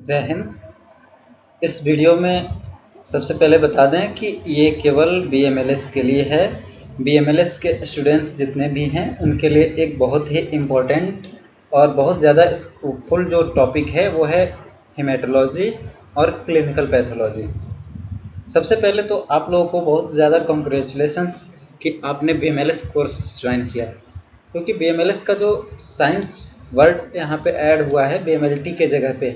जय हिंद। इस वीडियो में सबसे पहले बता दें कि ये केवल BMLS के लिए है। BMLS के स्टूडेंट्स जितने भी हैं उनके लिए एक बहुत ही इम्पोर्टेंट और बहुत ज़्यादा स्कोपफुल जो टॉपिक है वो है हेमेटोलॉजी और क्लिनिकल पैथोलॉजी। सबसे पहले तो आप लोगों को बहुत ज़्यादा कॉन्ग्रेचुलेशंस कि आपने BMLS कोर्स ज्वाइन किया, क्योंकि BMLS का जो साइंस वर्ड यहाँ पे ऐड हुआ है BMLT के जगह पे।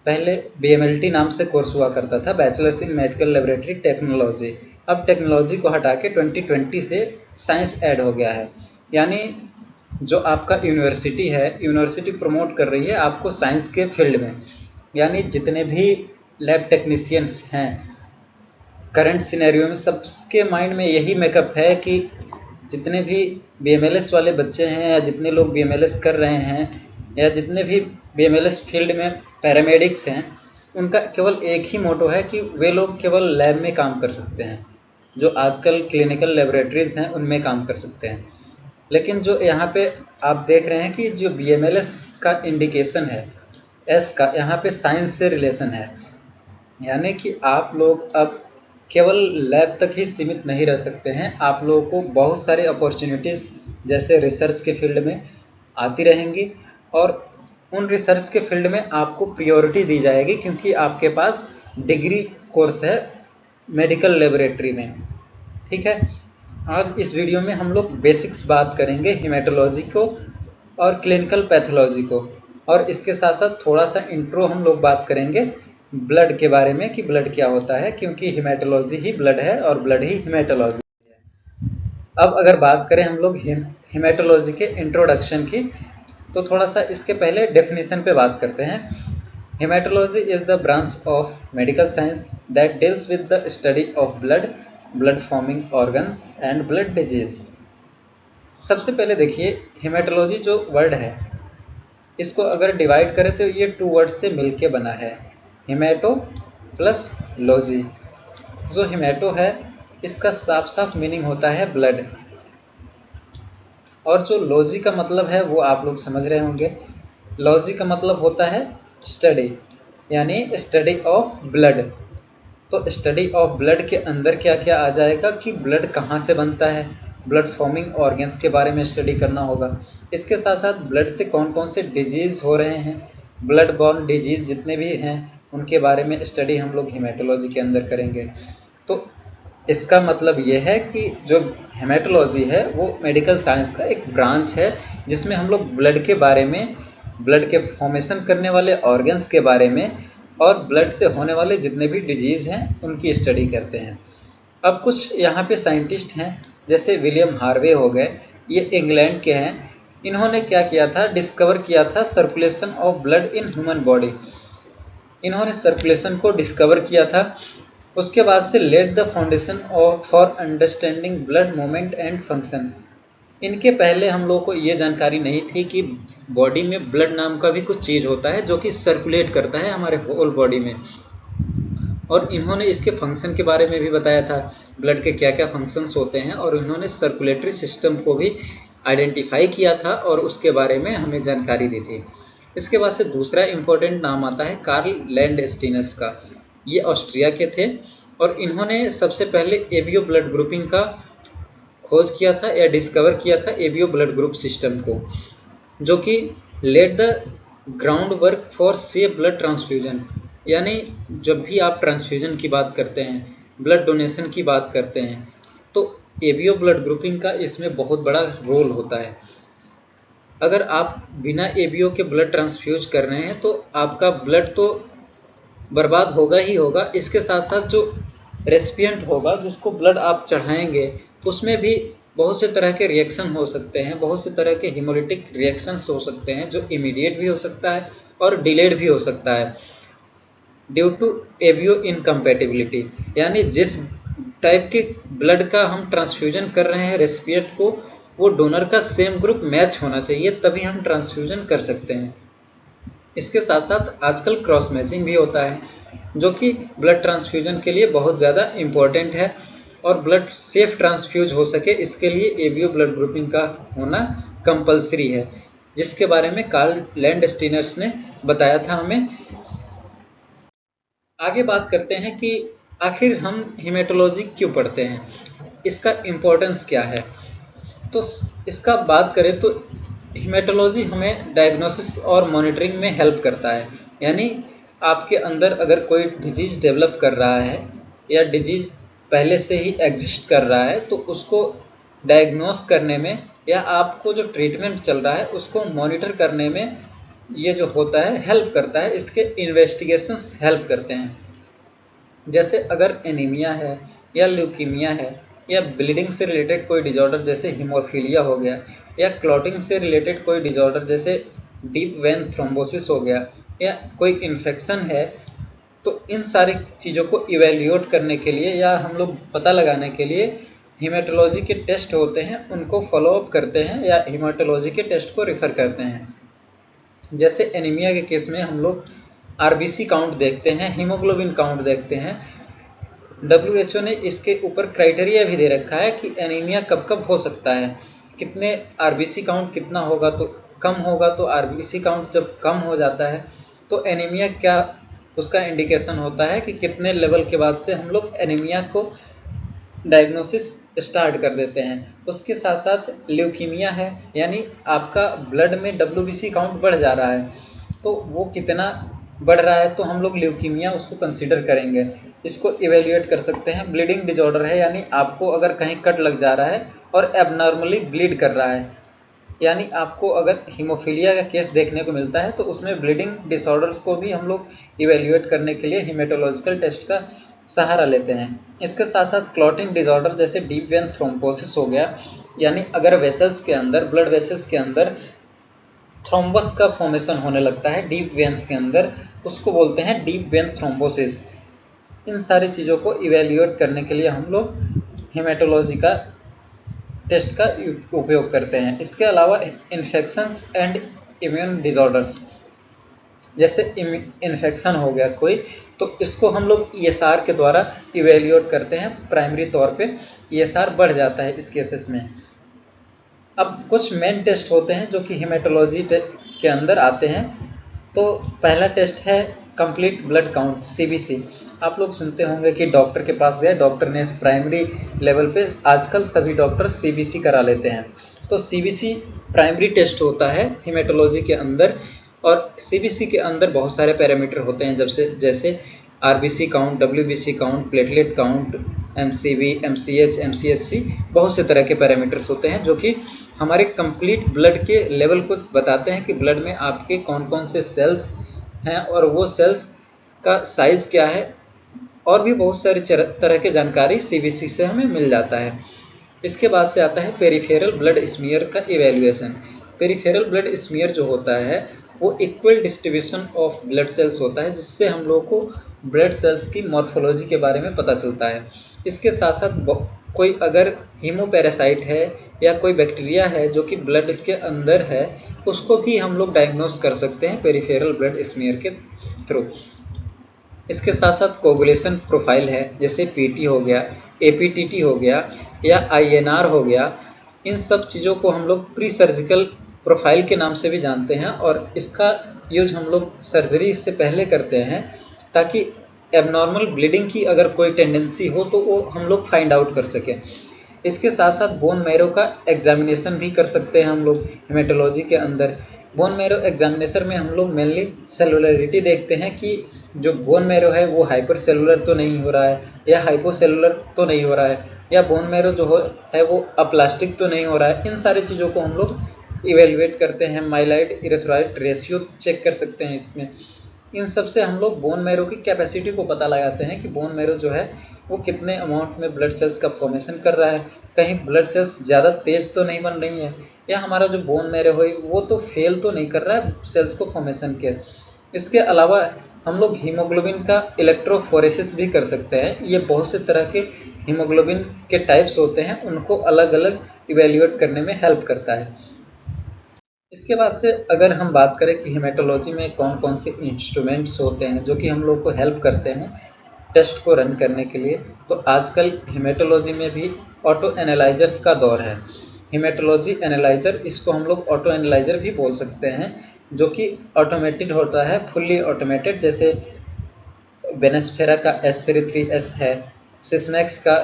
पहले BMLT नाम से कोर्स हुआ करता था, bachelors in medical laboratory technology. अब टेक्नोलॉजी को हटा के 2020 से साइंस ऐड हो गया है। यानी जो आपका यूनिवर्सिटी है, यूनिवर्सिटी प्रमोट कर रही है आपको साइंस के फील्ड में। यानी जितने भी लैब टेक्नीशियंस हैं करंट सिनेरियो में, सबके माइंड में यही मेकअप है कि जितने भी BMLS वाले बच्चे हैं या जितने लोग BMLS कर रहे हैं या जितने भी BMLS फील्ड में पैरामेडिक्स हैं, उनका केवल एक ही मोटो है कि वे लोग केवल लैब में काम कर सकते हैं, जो आजकल क्लिनिकल लेबोरेटरीज हैं उनमें काम कर सकते हैं। लेकिन जो यहाँ पे आप देख रहे हैं कि जो BMLS का इंडिकेशन है S का, यहाँ पे साइंस से रिलेशन है। यानी कि आप लोग अब केवल लैब तक ही सीमित नहीं रह सकते हैं। आप लोगों को बहुत सारी अपॉर्चुनिटीज़ जैसे रिसर्च के फील्ड में आती रहेंगी और उन रिसर्च के फील्ड में आपको प्रायोरिटी दी जाएगी, क्योंकि आपके पास डिग्री कोर्स है मेडिकल लेबोरेटरी में। ठीक है, आज इस वीडियो में हम लोग बेसिक्स बात करेंगे हेमेटोलॉजी को और क्लिनिकल पैथोलॉजी को, और इसके साथ साथ थोड़ा सा इंट्रो हम लोग बात करेंगे ब्लड के बारे में कि ब्लड क्या होता है, क्योंकि हेमेटोलॉजी ही ब्लड है और ब्लड ही हेमेटोलॉजी है। अब अगर बात करें हम लोग हेमेटोलॉजी के इंट्रोडक्शन की, तो थोड़ा सा इसके पहले डेफिनेशन पे बात करते हैं। Haematology is the branch of medical science that deals with the study of blood, blood forming organs and blood disease. सबसे पहले देखिए, हेमेटोलॉजी जो वर्ड है इसको अगर डिवाइड करें तो ये 2 वर्ड से मिलके बना है, हेमेटो प्लस लॉजी। जो हेमेटो है इसका साफ साफ मीनिंग होता है ब्लड, और जो लॉजी का मतलब है वो आप लोग समझ रहे होंगे। लॉजी का मतलब होता है स्टडी, यानी स्टडी ऑफ ब्लड। तो स्टडी ऑफ ब्लड के अंदर क्या क्या आ जाएगा कि ब्लड कहाँ से बनता है, ब्लड फॉर्मिंग ऑर्गन्स के बारे में स्टडी करना होगा। इसके साथ साथ ब्लड से कौन कौन से डिजीज़ हो रहे हैं, ब्लड बॉर्न डिजीज़ जितने भी हैं उनके बारे में स्टडी हम लोग हेमेटोलॉजी के अंदर करेंगे। तो इसका मतलब ये है कि जो हेमेटोलॉजी है वो मेडिकल साइंस का एक ब्रांच है, जिसमें हम लोग ब्लड के बारे में, ब्लड के फॉर्मेशन करने वाले ऑर्गन्स के बारे में और ब्लड से होने वाले जितने भी डिजीज़ हैं उनकी स्टडी करते हैं। अब कुछ यहाँ पे साइंटिस्ट हैं जैसे विलियम हार्वे हो गए, ये इंग्लैंड के हैं। इन्होंने क्या किया था, डिस्कवर किया था circulation of blood in human body. इन्होंने सर्कुलेशन को डिस्कवर किया था। उसके बाद से let the foundation for understanding blood movement and function. इनके पहले हम लोगों को ये जानकारी नहीं थी कि बॉडी में ब्लड नाम का भी कुछ चीज़ होता है जो कि सर्कुलेट करता है हमारे होल बॉडी में। और इन्होंने इसके फंक्शन के बारे में भी बताया था, ब्लड के क्या क्या फंक्शंस होते हैं, और इन्होंने सर्कुलेटरी सिस्टम को भी आइडेंटिफाई किया था और उसके बारे में हमें जानकारी दी थी। इसके बाद से दूसरा इम्पोर्टेंट नाम आता है कार्ल लैंडस्टीनस का। ये ऑस्ट्रिया के थे और इन्होंने सबसे पहले एबीओ ब्लड ग्रुपिंग का खोज किया था या डिस्कवर किया था, एबीओ ब्लड ग्रुप सिस्टम को, जो कि let the ground work for safe blood transfusion. यानी जब भी आप ट्रांसफ्यूजन की बात करते हैं, ब्लड डोनेशन की बात करते हैं, तो एबीओ ब्लड ग्रुपिंग का इसमें बहुत बड़ा रोल होता है। अगर आप बिना एबीओ के ब्लड ट्रांसफ्यूज कर रहे हैं तो आपका ब्लड तो बर्बाद होगा ही होगा। इसके साथ साथ जो रेसिपिएंट होगा जिसको ब्लड आप चढ़ाएंगे उसमें भी बहुत से तरह के रिएक्शन हो सकते हैं, बहुत से तरह के हिमोलिटिक रिएक्शंस हो सकते हैं, जो इमीडिएट भी हो सकता है और डिलेड भी हो सकता है ड्यू टू एबीओ इनकम्पैटिबिलिटी। यानी जिस टाइप के ब्लड का हम ट्रांसफ्यूजन कर रहे हैं रेसिपिएंट को, वो डोनर का सेम ग्रुप मैच होना चाहिए, तभी हम ट्रांसफ्यूजन कर सकते हैं। इसके साथ साथ आजकल क्रॉस मैचिंग भी होता है, जो कि ब्लड ट्रांसफ्यूजन के लिए बहुत ज़्यादा इम्पोर्टेंट है, और ब्लड सेफ ट्रांसफ्यूज हो सके इसके लिए एबीओ ब्लड ग्रुपिंग का होना कंपलसरी है, जिसके बारे में कार्ल लैंडस्टीनर्स ने बताया था हमें आगे बात करते हैं कि आखिर हम हेमेटोलॉजी क्यों पढ़ते हैं, इसका इम्पोर्टेंस क्या है। तो इसका बात करें तो हेमेटोलॉजी हमें डायग्नोसिस और मॉनिटरिंग में हेल्प करता है। यानी आपके अंदर अगर कोई डिजीज़ डेवलप कर रहा है या डिजीज़ पहले से ही एग्जिस्ट कर रहा है तो उसको डायग्नोस करने में या आपको जो ट्रीटमेंट चल रहा है उसको मॉनिटर करने में ये जो होता है हेल्प करता है। इसके इन्वेस्टिगेशंस हेल्प करते हैं। जैसे अगर एनीमिया है या ल्यूकीमिया है या ब्लीडिंग से रिलेटेड कोई डिजॉर्डर जैसे हीमोफीलिया हो गया या क्लॉटिंग से रिलेटेड कोई डिजॉर्डर जैसे डीप वेन थ्रोम्बोसिस हो गया या कोई इन्फेक्शन है, तो इन सारी चीज़ों को इवेल्यूएट करने के लिए या हम लोग पता लगाने के लिए हीमेटोलॉजी के टेस्ट होते हैं, उनको फॉलोअप करते हैं या हीमेटोलॉजी के टेस्ट को रेफ़र करते हैं। जैसे एनीमिया के केस में हम लोग आरबीसी काउंट देखते हैं, हीमोग्लोबिन काउंट देखते हैं। WHO ने इसके ऊपर क्राइटेरिया भी दे रखा है कि एनीमिया कब कब हो सकता है, कितने आरबीसी काउंट कितना होगा तो कम होगा, तो आरबीसी काउंट जब कम हो जाता है तो एनीमिया क्या उसका इंडिकेशन होता है कि कितने लेवल के बाद से हम लोग एनीमिया को डायग्नोसिस स्टार्ट कर देते हैं। उसके साथ साथ ल्यूकीमिया है, यानी आपका ब्लड में WBC काउंट बढ़ जा रहा है, तो वो कितना बढ़ रहा है तो हम लोग ल्यूकीमिया उसको कंसीडर करेंगे। इसको इवेल्युएट कर सकते हैं। ब्लीडिंग डिजॉर्डर है, यानी आपको अगर कहीं कट लग जा रहा है और एबनॉर्मली ब्लीड कर रहा है, यानी आपको अगर हीमोफीलिया का केस देखने को मिलता है तो उसमें ब्लीडिंग डिसऑर्डर्स को भी हम लोग इवेल्युएट करने के लिए हीमेटोलॉजिकल टेस्ट का सहारा लेते हैं। इसके साथ साथ क्लॉटिंग डिसऑर्डर जैसे डीप वेन थ्रोम्बोसिस हो गया, यानी अगर वेसल्स के अंदर, ब्लड वेसल्स के अंदर थ्रोम्बस का फॉर्मेशन होने लगता है डीप वेन्स के अंदर, उसको बोलते हैं डीप वेन थ्रोम्बोसिस। इन सारी चीज़ों को इवेल्युएट करने के लिए हम लोग हेमेटोलॉजी का टेस्ट का उपयोग करते हैं। इसके अलावा इन्फेक्शंस एंड इम्यून डिसऑर्डर्स, जैसे इन्फेक्शन हो गया कोई, तो इसको हम लोग ESR के द्वारा इवेल्युएट करते हैं। प्राइमरी तौर पे ESR बढ़ जाता है इस केसेस में। अब कुछ मेन टेस्ट होते हैं जो कि हेमेटोलॉजी के अंदर आते हैं। तो पहला टेस्ट है कंप्लीट ब्लड काउंट, CBC। आप लोग सुनते होंगे कि डॉक्टर के पास गए, डॉक्टर ने प्राइमरी लेवल पे आजकल सभी डॉक्टर CBC करा लेते हैं। तो CBC प्राइमरी टेस्ट होता है हेमेटोलॉजी के अंदर, और CBC के अंदर बहुत सारे पैरामीटर होते हैं, जैसे RBC count, WBC count, platelet count, MCV, MCH, MCSC, बहुत से तरह के पैरामीटर्स होते हैं जो कि हमारे कंप्लीट ब्लड के लेवल को बताते हैं कि ब्लड में आपके कौन कौन से सेल्स हैं और वो सेल्स का साइज क्या है, और भी बहुत सारी तरह की जानकारी CBC से हमें मिल जाता है। इसके बाद से आता है पेरिफेरल ब्लड स्मीयर का इवेल्युएशन। पेरिफेरल ब्लड स्मीयर जो होता है वो equal distribution of blood cells होता है, जिससे हम लोग को ब्लड सेल्स की मॉर्फोलॉजी के बारे में पता चलता है। इसके साथ साथ कोई अगर हीमोपैरासाइट है या कोई बैक्टीरिया है जो कि ब्लड के अंदर है, उसको भी हम लोग डायग्नोस कर सकते हैं पेरिफेरल ब्लड स्मीयर के थ्रू। इसके साथ साथ कोगुलेशन प्रोफाइल है, जैसे PT हो गया, APTT हो गया या INR हो गया। इन सब चीज़ों को हम लोग प्री सर्जिकल प्रोफाइल के नाम से भी जानते हैं, और इसका यूज हम लोग सर्जरी से पहले करते हैं ताकि एबनॉर्मल ब्लीडिंग की अगर कोई टेंडेंसी हो तो वो हम लोग फाइंड आउट कर सकें। इसके साथ साथ बोन मैरो का एग्जामिनेशन भी कर सकते हैं हम लोग हेमेटोलॉजी के अंदर। बोन मैरो एग्जामिनेशन में हम लोग मेनली सेलुलरिटी देखते हैं कि जो बोन मैरो है वो हाइपर सेलुलर तो नहीं हो रहा है या हाइपोसेलुलर तो नहीं हो रहा है, या बोन मैरो जो है वो अप्लास्टिक तो नहीं हो रहा है। इन सारी चीज़ों को हम लोग इवेल्युएट करते हैं। माइलाइड इरेथ्रोइड रेशियो चेक कर सकते हैं इसमें। इन सब से हम लोग बोन मैरो की कैपेसिटी को पता लगाते हैं कि बोन मैरो जो है वो कितने अमाउंट में ब्लड सेल्स का फॉर्मेशन कर रहा है, कहीं ब्लड सेल्स ज़्यादा तेज़ तो नहीं बन रही हैं, या हमारा जो बोन मैरो है वो तो फेल तो नहीं कर रहा है सेल्स को फॉर्मेशन के। इसके अलावा हम लोग हीमोग्लोबिन का इलेक्ट्रोफोरेसिस भी कर सकते हैं। ये बहुत से तरह के हीमोग्लोबिन के टाइप्स होते हैं, उनको अलग अलग इवेल्युएट करने में हेल्प करता है। इसके बाद से अगर हम बात करें कि हेमेटोलॉजी में कौन कौन से इंस्ट्रूमेंट्स होते हैं जो कि हम लोग को हेल्प करते हैं टेस्ट को रन करने के लिए, तो आजकल हेमेटोलॉजी में भी ऑटो एनालाइजर्स का दौर है। हेमेटोलॉजी एनालाइजर, इसको हम लोग ऑटो एनालाइजर भी बोल सकते हैं, जो कि ऑटोमेटेड होता है, फुल्ली ऑटोमेटेड। जैसे बेनेस्फेरा का S33S है, सिस्मैक्स का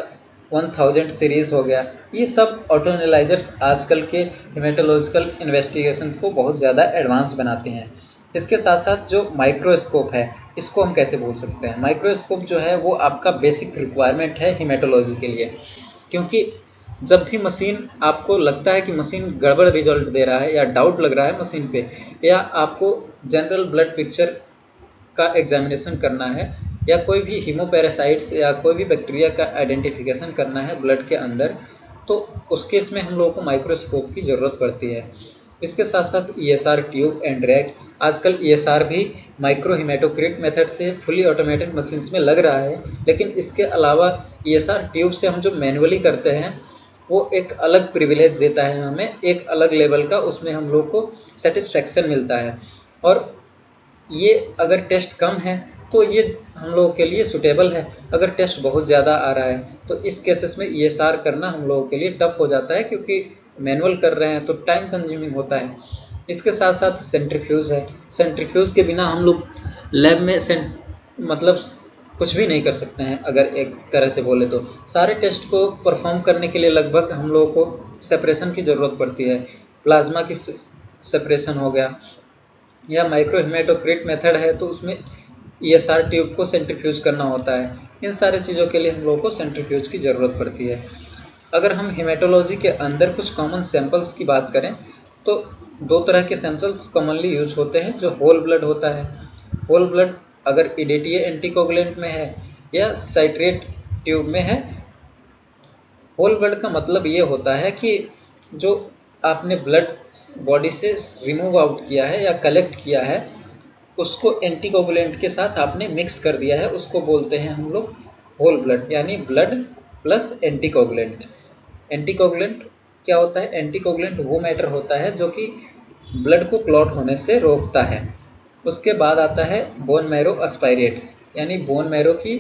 1000 सीरीज़ हो गया। ये सब ऑटो एनालाइजर्स आजकल के हेमेटोलॉजिकल इन्वेस्टिगेशन को बहुत ज़्यादा एडवांस बनाते हैं। इसके साथ साथ जो माइक्रोस्कोप है, इसको हम कैसे भूल सकते हैं। माइक्रोस्कोप जो है वो आपका बेसिक रिक्वायरमेंट है हेमेटोलॉजी के लिए, क्योंकि जब भी मशीन आपको लगता है कि मशीन गड़बड़ रिजल्ट दे रहा है या डाउट लग रहा है मशीन पे, या आपको जनरल ब्लड पिक्चर का एग्जामिनेशन करना है, या कोई भी हीमोपैरासाइट्स या कोई भी बैक्टीरिया का आइडेंटिफिकेशन करना है ब्लड के अंदर, तो उस केस में हम लोगों को माइक्रोस्कोप की ज़रूरत पड़ती है। इसके साथ साथ ESR ट्यूब एंड रैक, आजकल ESR भी माइक्रो हिमेटोक्रिट मेथड से फुली ऑटोमेटेड मशीन्स में लग रहा है, लेकिन इसके अलावा ESR ट्यूब से हम जो मैनुअली करते हैं वो एक अलग प्रिविलेज देता है हमें, एक अलग लेवल का उसमें हम लोग को सेटिस्फैक्शन मिलता है। और ये अगर टेस्ट कम है तो ये हम लोगों के लिए सुटेबल है। अगर टेस्ट बहुत ज़्यादा आ रहा है तो इस केसेस में ESR करना हम लोगों के लिए टफ हो जाता है, क्योंकि मैनुअल कर रहे हैं तो टाइम कंज्यूमिंग होता है। इसके साथ साथ सेंट्रीफ्यूज है। सेंट्रीफ्यूज के बिना हम लोग लैब में मतलब कुछ भी नहीं कर सकते हैं। अगर एक तरह से बोले तो सारे टेस्ट को परफॉर्म करने के लिए लगभग हम लोगों को सेपरेशन की ज़रूरत पड़ती है। प्लाज्मा की सेपरेशन हो गया, या माइक्रो हिमेटोक्रिट मेथड है तो उसमें ESR ट्यूब को सेंट्रीफ्यूज करना होता है। इन सारे चीज़ों के लिए हम लोगों को सेंट्रीफ्यूज की ज़रूरत पड़ती है। अगर हम हेमेटोलॉजी के अंदर कुछ कॉमन सैंपल्स की बात करें तो दो तरह के सैंपल्स कॉमनली यूज होते हैं। जो होल ब्लड होता है, होल ब्लड अगर EDTA एंटीकोगुलेंट में है या साइट्रेट ट्यूब में है। होल ब्लड का मतलब ये होता है कि जो आपने ब्लड बॉडी से रिमूव आउट किया है या कलेक्ट किया है, उसको एंटीकोगुलेंट के साथ आपने मिक्स कर दिया है, उसको बोलते हैं हम लोग होल ब्लड, यानी ब्लड प्लस एंटीकोगुलेंट। एंटीकोगुलेंट क्या होता है? एंटीकोगुलेंट वो मैटर होता है जो कि ब्लड को क्लॉट होने से रोकता है। उसके बाद आता है बोन मैरो एस्पायरेट्स, यानी बोन मैरो की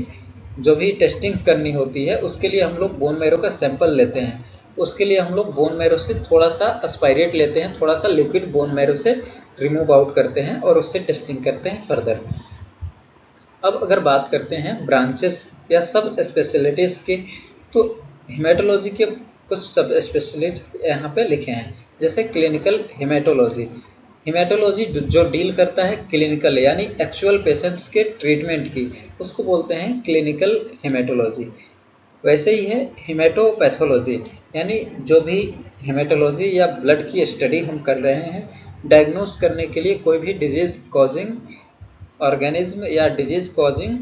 जो भी टेस्टिंग करनी होती है उसके लिए हम लोग बोन मैरो का सैंपल लेते हैं। उसके लिए हम लोग बोन मैरो से थोड़ा सा एस्पायरेट लेते हैं, थोड़ा सा लिक्विड बोन मैरो से रिमूव आउट करते हैं और उससे टेस्टिंग करते हैं फर्दर। अब अगर बात करते हैं ब्रांचेस या सब स्पेशलिटीज़ की, तो हेमेटोलॉजी के कुछ सब स्पेशलिस्ट यहाँ पे लिखे हैं। जैसे क्लिनिकल हेमेटोलॉजी, हेमेटोलॉजी जो डील करता है क्लिनिकल यानी एक्चुअल पेशेंट्स के ट्रीटमेंट की, उसको बोलते हैं क्लिनिकल हेमेटोलॉजी। वैसे ही है हेमेटोपैथोलॉजी, यानी जो भी हेमेटोलॉजी या ब्लड की स्टडी हम कर रहे हैं, डायग्नोस करने के लिए कोई भी डिजीज़ कॉजिंग ऑर्गेनिज्म या डिजीज़ कॉजिंग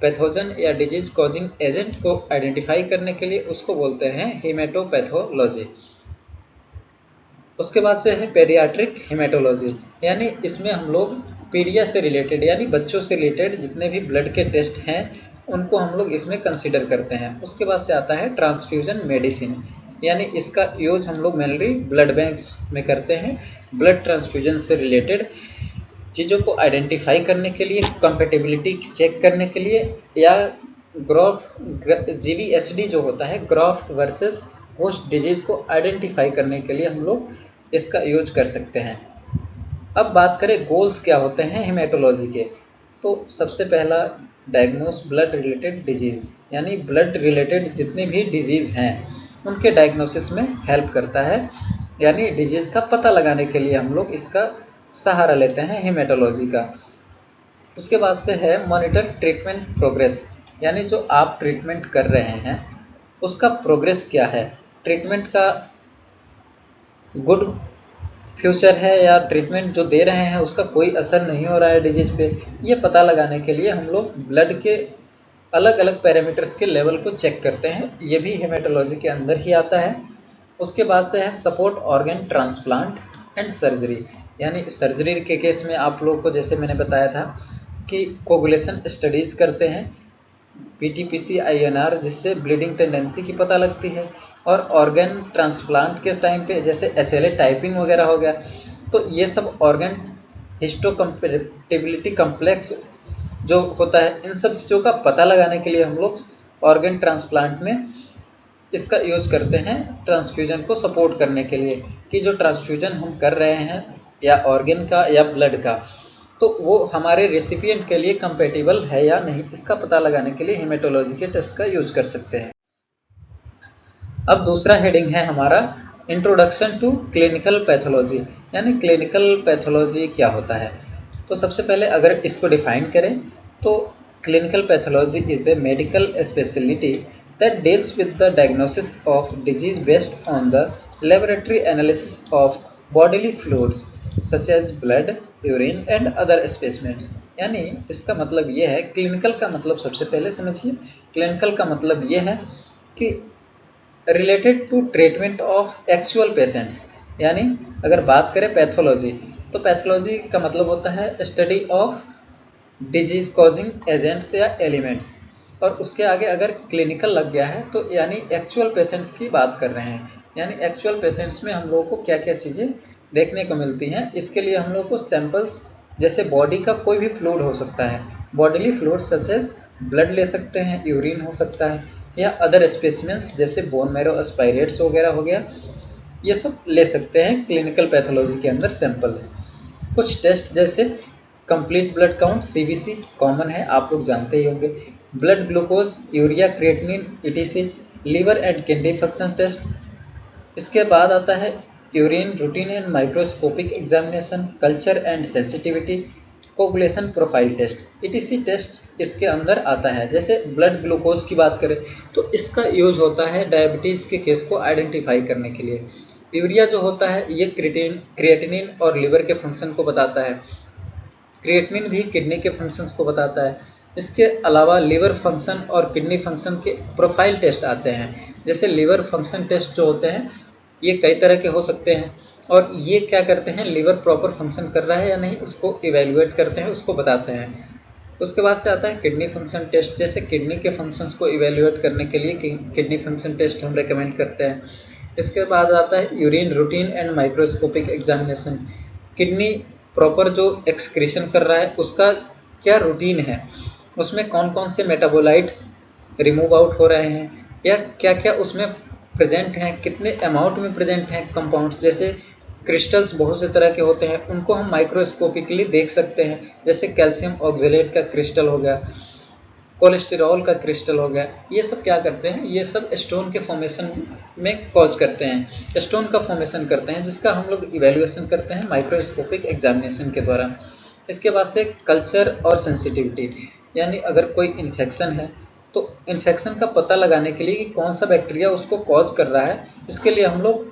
पैथोजन या डिजीज़ कॉजिंग एजेंट को आइडेंटिफाई करने के लिए उसको बोलते हैं हेमेटोपैथोलॉजी। उसके बाद से है पेडियाट्रिक हेमेटोलॉजी, यानी इसमें हम लोग पीडिया से रिलेटेड यानी बच्चों से रिलेटेड जितने भी ब्लड के टेस्ट हैं उनको हम लोग इसमें कंसीडर करते हैं। उसके बाद से आता है ट्रांसफ्यूजन मेडिसिन, यानी इसका यूज हम लोग मेनली ब्लड बैंक्स में करते हैं। ब्लड ट्रांसफ्यूजन से रिलेटेड चीज़ों को आइडेंटिफाई करने के लिए, कंपेटिबिलिटी चेक करने के लिए, या GVHD जो होता है ग्राफ्ट वर्सेस होस्ट डिजीज़ को आइडेंटिफाई करने के लिए हम लोग इसका यूज कर सकते हैं। अब बात करें गोल्स क्या होते हैं हेमेटोलॉजी के, तो सबसे पहला डायग्नोस ब्लड रिलेटेड डिजीज़, यानी ब्लड रिलेटेड जितने भी डिजीज़ हैं उनके डायग्नोसिस में हेल्प करता है, यानी डिजीज़ का पता लगाने के लिए हम लोग इसका सहारा लेते हैं हेमेटोलॉजी का। उसके बाद से है मॉनिटर ट्रीटमेंट प्रोग्रेस, यानी जो आप ट्रीटमेंट कर रहे हैं उसका प्रोग्रेस क्या है, ट्रीटमेंट का गुड फ्यूचर है या ट्रीटमेंट जो दे रहे हैं उसका कोई असर नहीं हो रहा है डिजीज़ पे, ये पता लगाने के लिए हम लोग ब्लड के अलग अलग पैरामीटर्स के लेवल को चेक करते हैं। ये भी हेमेटोलॉजी के अंदर ही आता है। उसके बाद से है support organ transplant and surgery, यानी सर्जरी के केस में आप लोगों को जैसे मैंने बताया था कि कोगुलेशन स्टडीज़ करते हैं, PTPC INR जिससे ब्लीडिंग टेंडेंसी की पता लगती है, और ऑर्गन ट्रांसप्लांट के टाइम पे जैसे HLA टाइपिंग वगैरह हो गया, तो ये सब ऑर्गन हिस्टोकम्पैटिबिलिटी कम्प्लेक्स जो होता है, इन सब चीज़ों का पता लगाने के लिए हम लोग ऑर्गन ट्रांसप्लांट में इसका यूज करते हैं ट्रांसफ्यूजन को सपोर्ट करने के लिए, कि जो ट्रांसफ्यूजन हम कर रहे हैं या ऑर्गन का या ब्लड का, तो वो हमारे रेसिपिएंट के लिए कंपेटिबल है या नहीं, इसका पता लगाने के लिए हेमेटोलॉजी के टेस्ट का यूज कर सकते हैं। अब दूसरा हेडिंग है हमारा इंट्रोडक्शन टू क्लिनिकल पैथोलॉजी, यानी क्लिनिकल पैथोलॉजी क्या होता है। तो सबसे पहले अगर इसको डिफाइन करें तो clinical pathology is a medical speciality that deals with the diagnosis of disease based on the laboratory analysis of bodily fluids such as blood, urine and other specimens. यानी इसका मतलब ये है, क्लिनिकल का मतलब सबसे पहले समझिए, क्लिनिकल का मतलब ये है कि related to treatment of actual patients. यानी अगर बात करें पैथोलॉजी, तो पैथोलॉजी का मतलब होता है study of disease causing agents या एलिमेंट्स, और उसके आगे अगर क्लिनिकल लग गया है तो यानी एक्चुअल पेशेंट्स की बात कर रहे हैं। यानी एक्चुअल पेशेंट्स में हम लोगों को क्या क्या चीज़ें देखने को मिलती हैं, इसके लिए हम लोग को सैंपल्स, जैसे बॉडी का कोई भी फ्लूइड हो सकता है, bodily fluid such as blood ले सकते हैं, यूरिन हो सकता है, या अदर स्पेसिमेंट्स जैसे बोन मैरो स्पाइरेट्स वगैरह हो गया, ये सब ले सकते हैं क्लिनिकल पैथोलॉजी के अंदर सैंपल्स। कुछ टेस्ट जैसे complete blood count CBC common है, आप लोग जानते ही होंगे, blood glucose, urea creatinine etc, liver and kidney function test. इसके बाद आता है urine routine and microscopic examination, culture and sensitivity, coagulation profile test, etc test इसके अंदर आता है। जैसे ब्लड ग्लूकोज की बात करें तो इसका यूज होता है डायबिटीज़ के केस को आइडेंटिफाई करने के लिए। यूरिया जो होता है ये क्रिएटिनिन और लिवर के फंक्शन को बताता है, क्रिएटिनिन भी किडनी के फंक्शंस को बताता है। इसके अलावा लिवर फंक्शन और किडनी फंक्शन के प्रोफाइल टेस्ट आते हैं। जैसे लिवर फंक्शन टेस्ट जो होते हैं ये कई तरह के हो सकते हैं, और ये क्या करते हैं, लिवर प्रॉपर फंक्शन कर रहा है या नहीं उसको इवेल्युएट करते हैं, उसको बताते हैं। उसके बाद से आता है किडनी फंक्शन टेस्ट, जैसे किडनी के फंक्शंस को इवेल्युएट करने के लिए किडनी फंक्शन टेस्ट हम रेकमेंड करते हैं। इसके बाद आता है urine routine and microscopic examination, kidney proper जो एक्सक्रीशन कर रहा है उसका क्या रूटीन है, उसमें कौन कौन से मेटाबोलाइट्स रिमूव आउट हो रहे हैं, या क्या क्या उसमें प्रेजेंट हैं, कितने अमाउंट में प्रेजेंट हैं कंपाउंड्स। जैसे क्रिस्टल्स बहुत से तरह के होते हैं, उनको हम माइक्रोस्कोपिकली देख सकते हैं, जैसे कैल्शियम ऑक्जेलेट का क्रिस्टल हो गया, कोलेस्टेरॉल का क्रिस्टल हो गया। ये सब क्या करते हैं, ये सब स्टोन के फॉर्मेशन में कॉज करते हैं, स्टोन का फॉर्मेशन करते हैं, जिसका हम लोग इवेल्युएशन करते हैं माइक्रोस्कोपिक एग्जामिनेशन के द्वारा। इसके बाद से कल्चर और सेंसिटिविटी, यानी अगर कोई इन्फेक्शन है तो इन्फेक्शन का पता लगाने के लिए कि कौन सा बैक्टीरिया उसको कॉज कर रहा है, इसके लिए हम लोग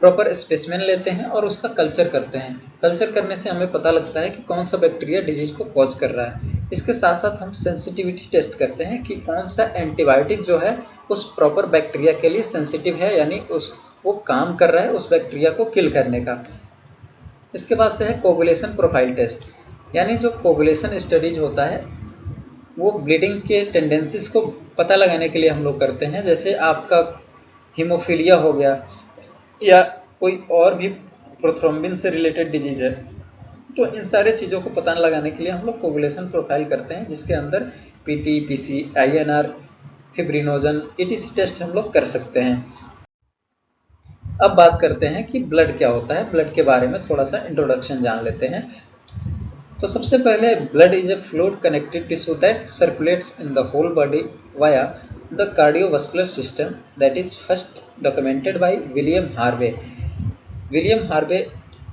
प्रॉपर स्पेसिमेन लेते हैं और उसका कल्चर करते हैं। कल्चर करने से हमें पता लगता है कि कौन सा बैक्टीरिया डिजीज को कॉज कर रहा है। इसके साथ साथ हम सेंसिटिविटी टेस्ट करते हैं कि कौन सा एंटीबायोटिक जो है उस प्रॉपर बैक्टीरिया के लिए सेंसिटिव है, यानी वो काम कर रहा है उस बैक्टीरिया को किल करने का। इसके बाद से है कोगुलेशन प्रोफाइल टेस्ट, यानी जो कोगुलेशन स्टडीज होता है वो ब्लीडिंग के टेंडेंसीज को पता लगाने के लिए हम लोग करते हैं। जैसे आपका हीमोफीलिया हो गया या कोई और भी प्रोथ्रोम्बिन से रिलेटेड डिजीज है, तो इन सारे चीज़ों को पता लगाने के लिए हम लोग कोगुलेशन प्रोफाइल करते हैं, जिसके अंदर PT, PC, INR, fibrinogen, etc test हम लोग कर सकते हैं। अब बात करते हैं कि ब्लड क्या होता है, ब्लड के बारे में थोड़ा सा इंट्रोडक्शन जान लेते हैं। तो सबसे पहले blood is a fluid connective tissue that circulates in the whole body via the cardiovascular system that is first documented by William Harvey. William Harvey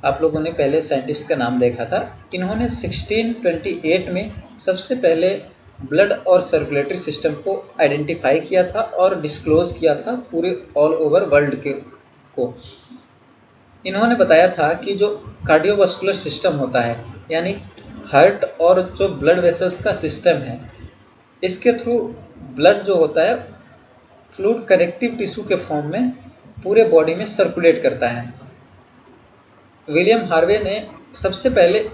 आप लोगों ने पहले साइंटिस्ट का नाम देखा था। इन्होंने 1628 में सबसे पहले ब्लड और सर्कुलेटरी सिस्टम को आइडेंटिफाई किया था और डिस्क्लोज किया था पूरे ऑल ओवर वर्ल्ड को। इन्होंने बताया था कि जो कार्डियोवास्कुलर सिस्टम होता है, यानी हार्ट और जो ब्लड वेसल्स का सिस्टम है, इसके थ्रू ब्लड जो होता है फ्लूइड कनेक्टिव टिश्यू के फॉर्म में पूरे बॉडी में सर्कुलेट करता है। विलियम हार्वे ने सबसे पहले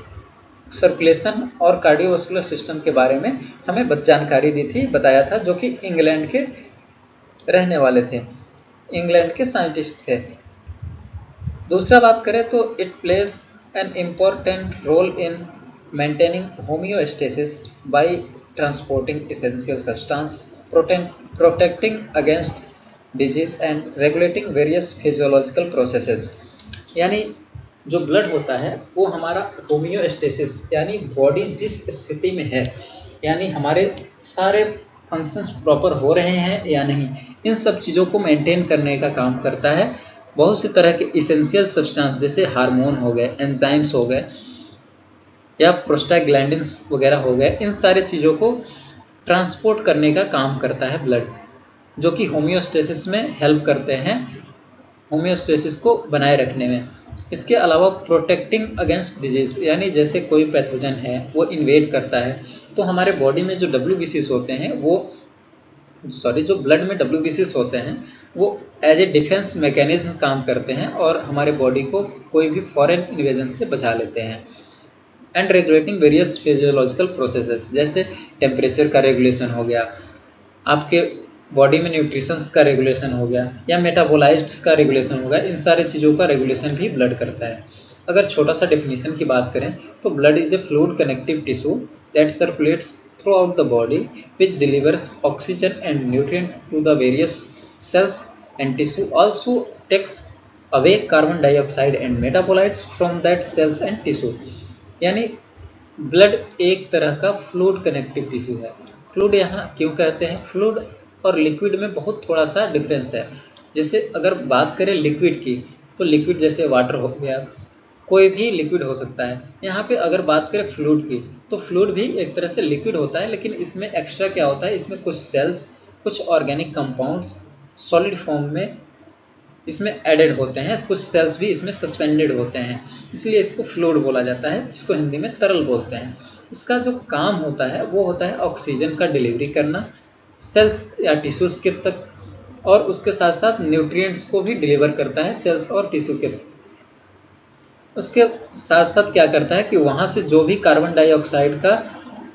सर्कुलेशन और कार्डियोवास्कुलर सिस्टम के बारे में हमें जानकारी दी थी, बताया था, जो कि इंग्लैंड के रहने वाले थे, इंग्लैंड के साइंटिस्ट थे। दूसरा बात करें तो it plays an important role in maintaining homeostasis by transporting essential substance, protecting against disease and regulating various physiological processes. यानी जो ब्लड होता है वो हमारा होमियोस्टेसिस यानी बॉडी जिस स्थिति में है, यानी हमारे सारे फंक्शंस प्रॉपर हो रहे हैं या नहीं, इन सब चीज़ों को मेंटेन करने का काम करता है। बहुत सी तरह के इसेंशियल सब्सटेंस जैसे हार्मोन हो गए, एंजाइम्स हो गए या प्रोस्टाग्लैंडिन्स वगैरह हो गए, इन सारी चीज़ों को ट्रांसपोर्ट करने का काम करता है ब्लड, जो कि होमियोस्टेसिस में हेल्प करते हैं, होमियोस्टेसिस को बनाए रखने में। इसके अलावा प्रोटेक्टिंग अगेंस्ट डिजीज, यानी जैसे कोई पैथोजन है वो इन्वेड करता है तो हमारे बॉडी में जो WBCs होते हैं वो जो ब्लड में WBCs होते हैं वो एज ए डिफेंस मैकेनिज्म काम करते हैं और हमारे बॉडी को कोई भी फॉरेन इन्वेजन से बचा लेते हैं। And regulating various physiological processes जैसे टेम्परेचर का रेगुलेशन हो गया, आपके बॉडी में न्यूट्रिशंस का रेगुलेशन हो गया या मेटाबोलाइट्स का रेगुलेशन हो गया, इन सारी चीज़ों का रेगुलेशन भी ब्लड करता है। अगर छोटा सा डेफिनेशन की बात करें तो blood is a fluid connective tissue that circulates throughout the body which delivers oxygen and nutrient to the various cells and tissue, also takes away carbon dioxide and metabolites from that cells and tissue. यानी blood एक तरह का fluid connective tissue है। Fluid यहाँ क्यों कहते हैं? Fluid और लिक्विड में बहुत थोड़ा सा डिफरेंस है। जैसे अगर बात करें लिक्विड की तो लिक्विड जैसे वाटर हो गया, कोई भी लिक्विड हो सकता है। यहाँ पे अगर बात करें फ्लूइड की तो फ्लूइड भी एक तरह से लिक्विड होता है, लेकिन इसमें एक्स्ट्रा क्या होता है, इसमें कुछ सेल्स, कुछ ऑर्गेनिक कंपाउंड्स सॉलिड फॉर्म में इसमें एडेड होते हैं, कुछ सेल्स भी इसमें सस्पेंडेड होते हैं, इसलिए इसको फ्लूइड बोला जाता है, जिसको हिंदी में तरल बोलते हैं। इसका जो काम होता है वो होता है ऑक्सीजन का डिलीवरी करना सेल्स या टिश्यूज के तक, और उसके साथ साथ न्यूट्रिएंट्स को भी डिलीवर करता है सेल्स और टिश्यू के। उसके साथ साथ क्या करता है कि वहाँ से जो भी कार्बन डाइऑक्साइड का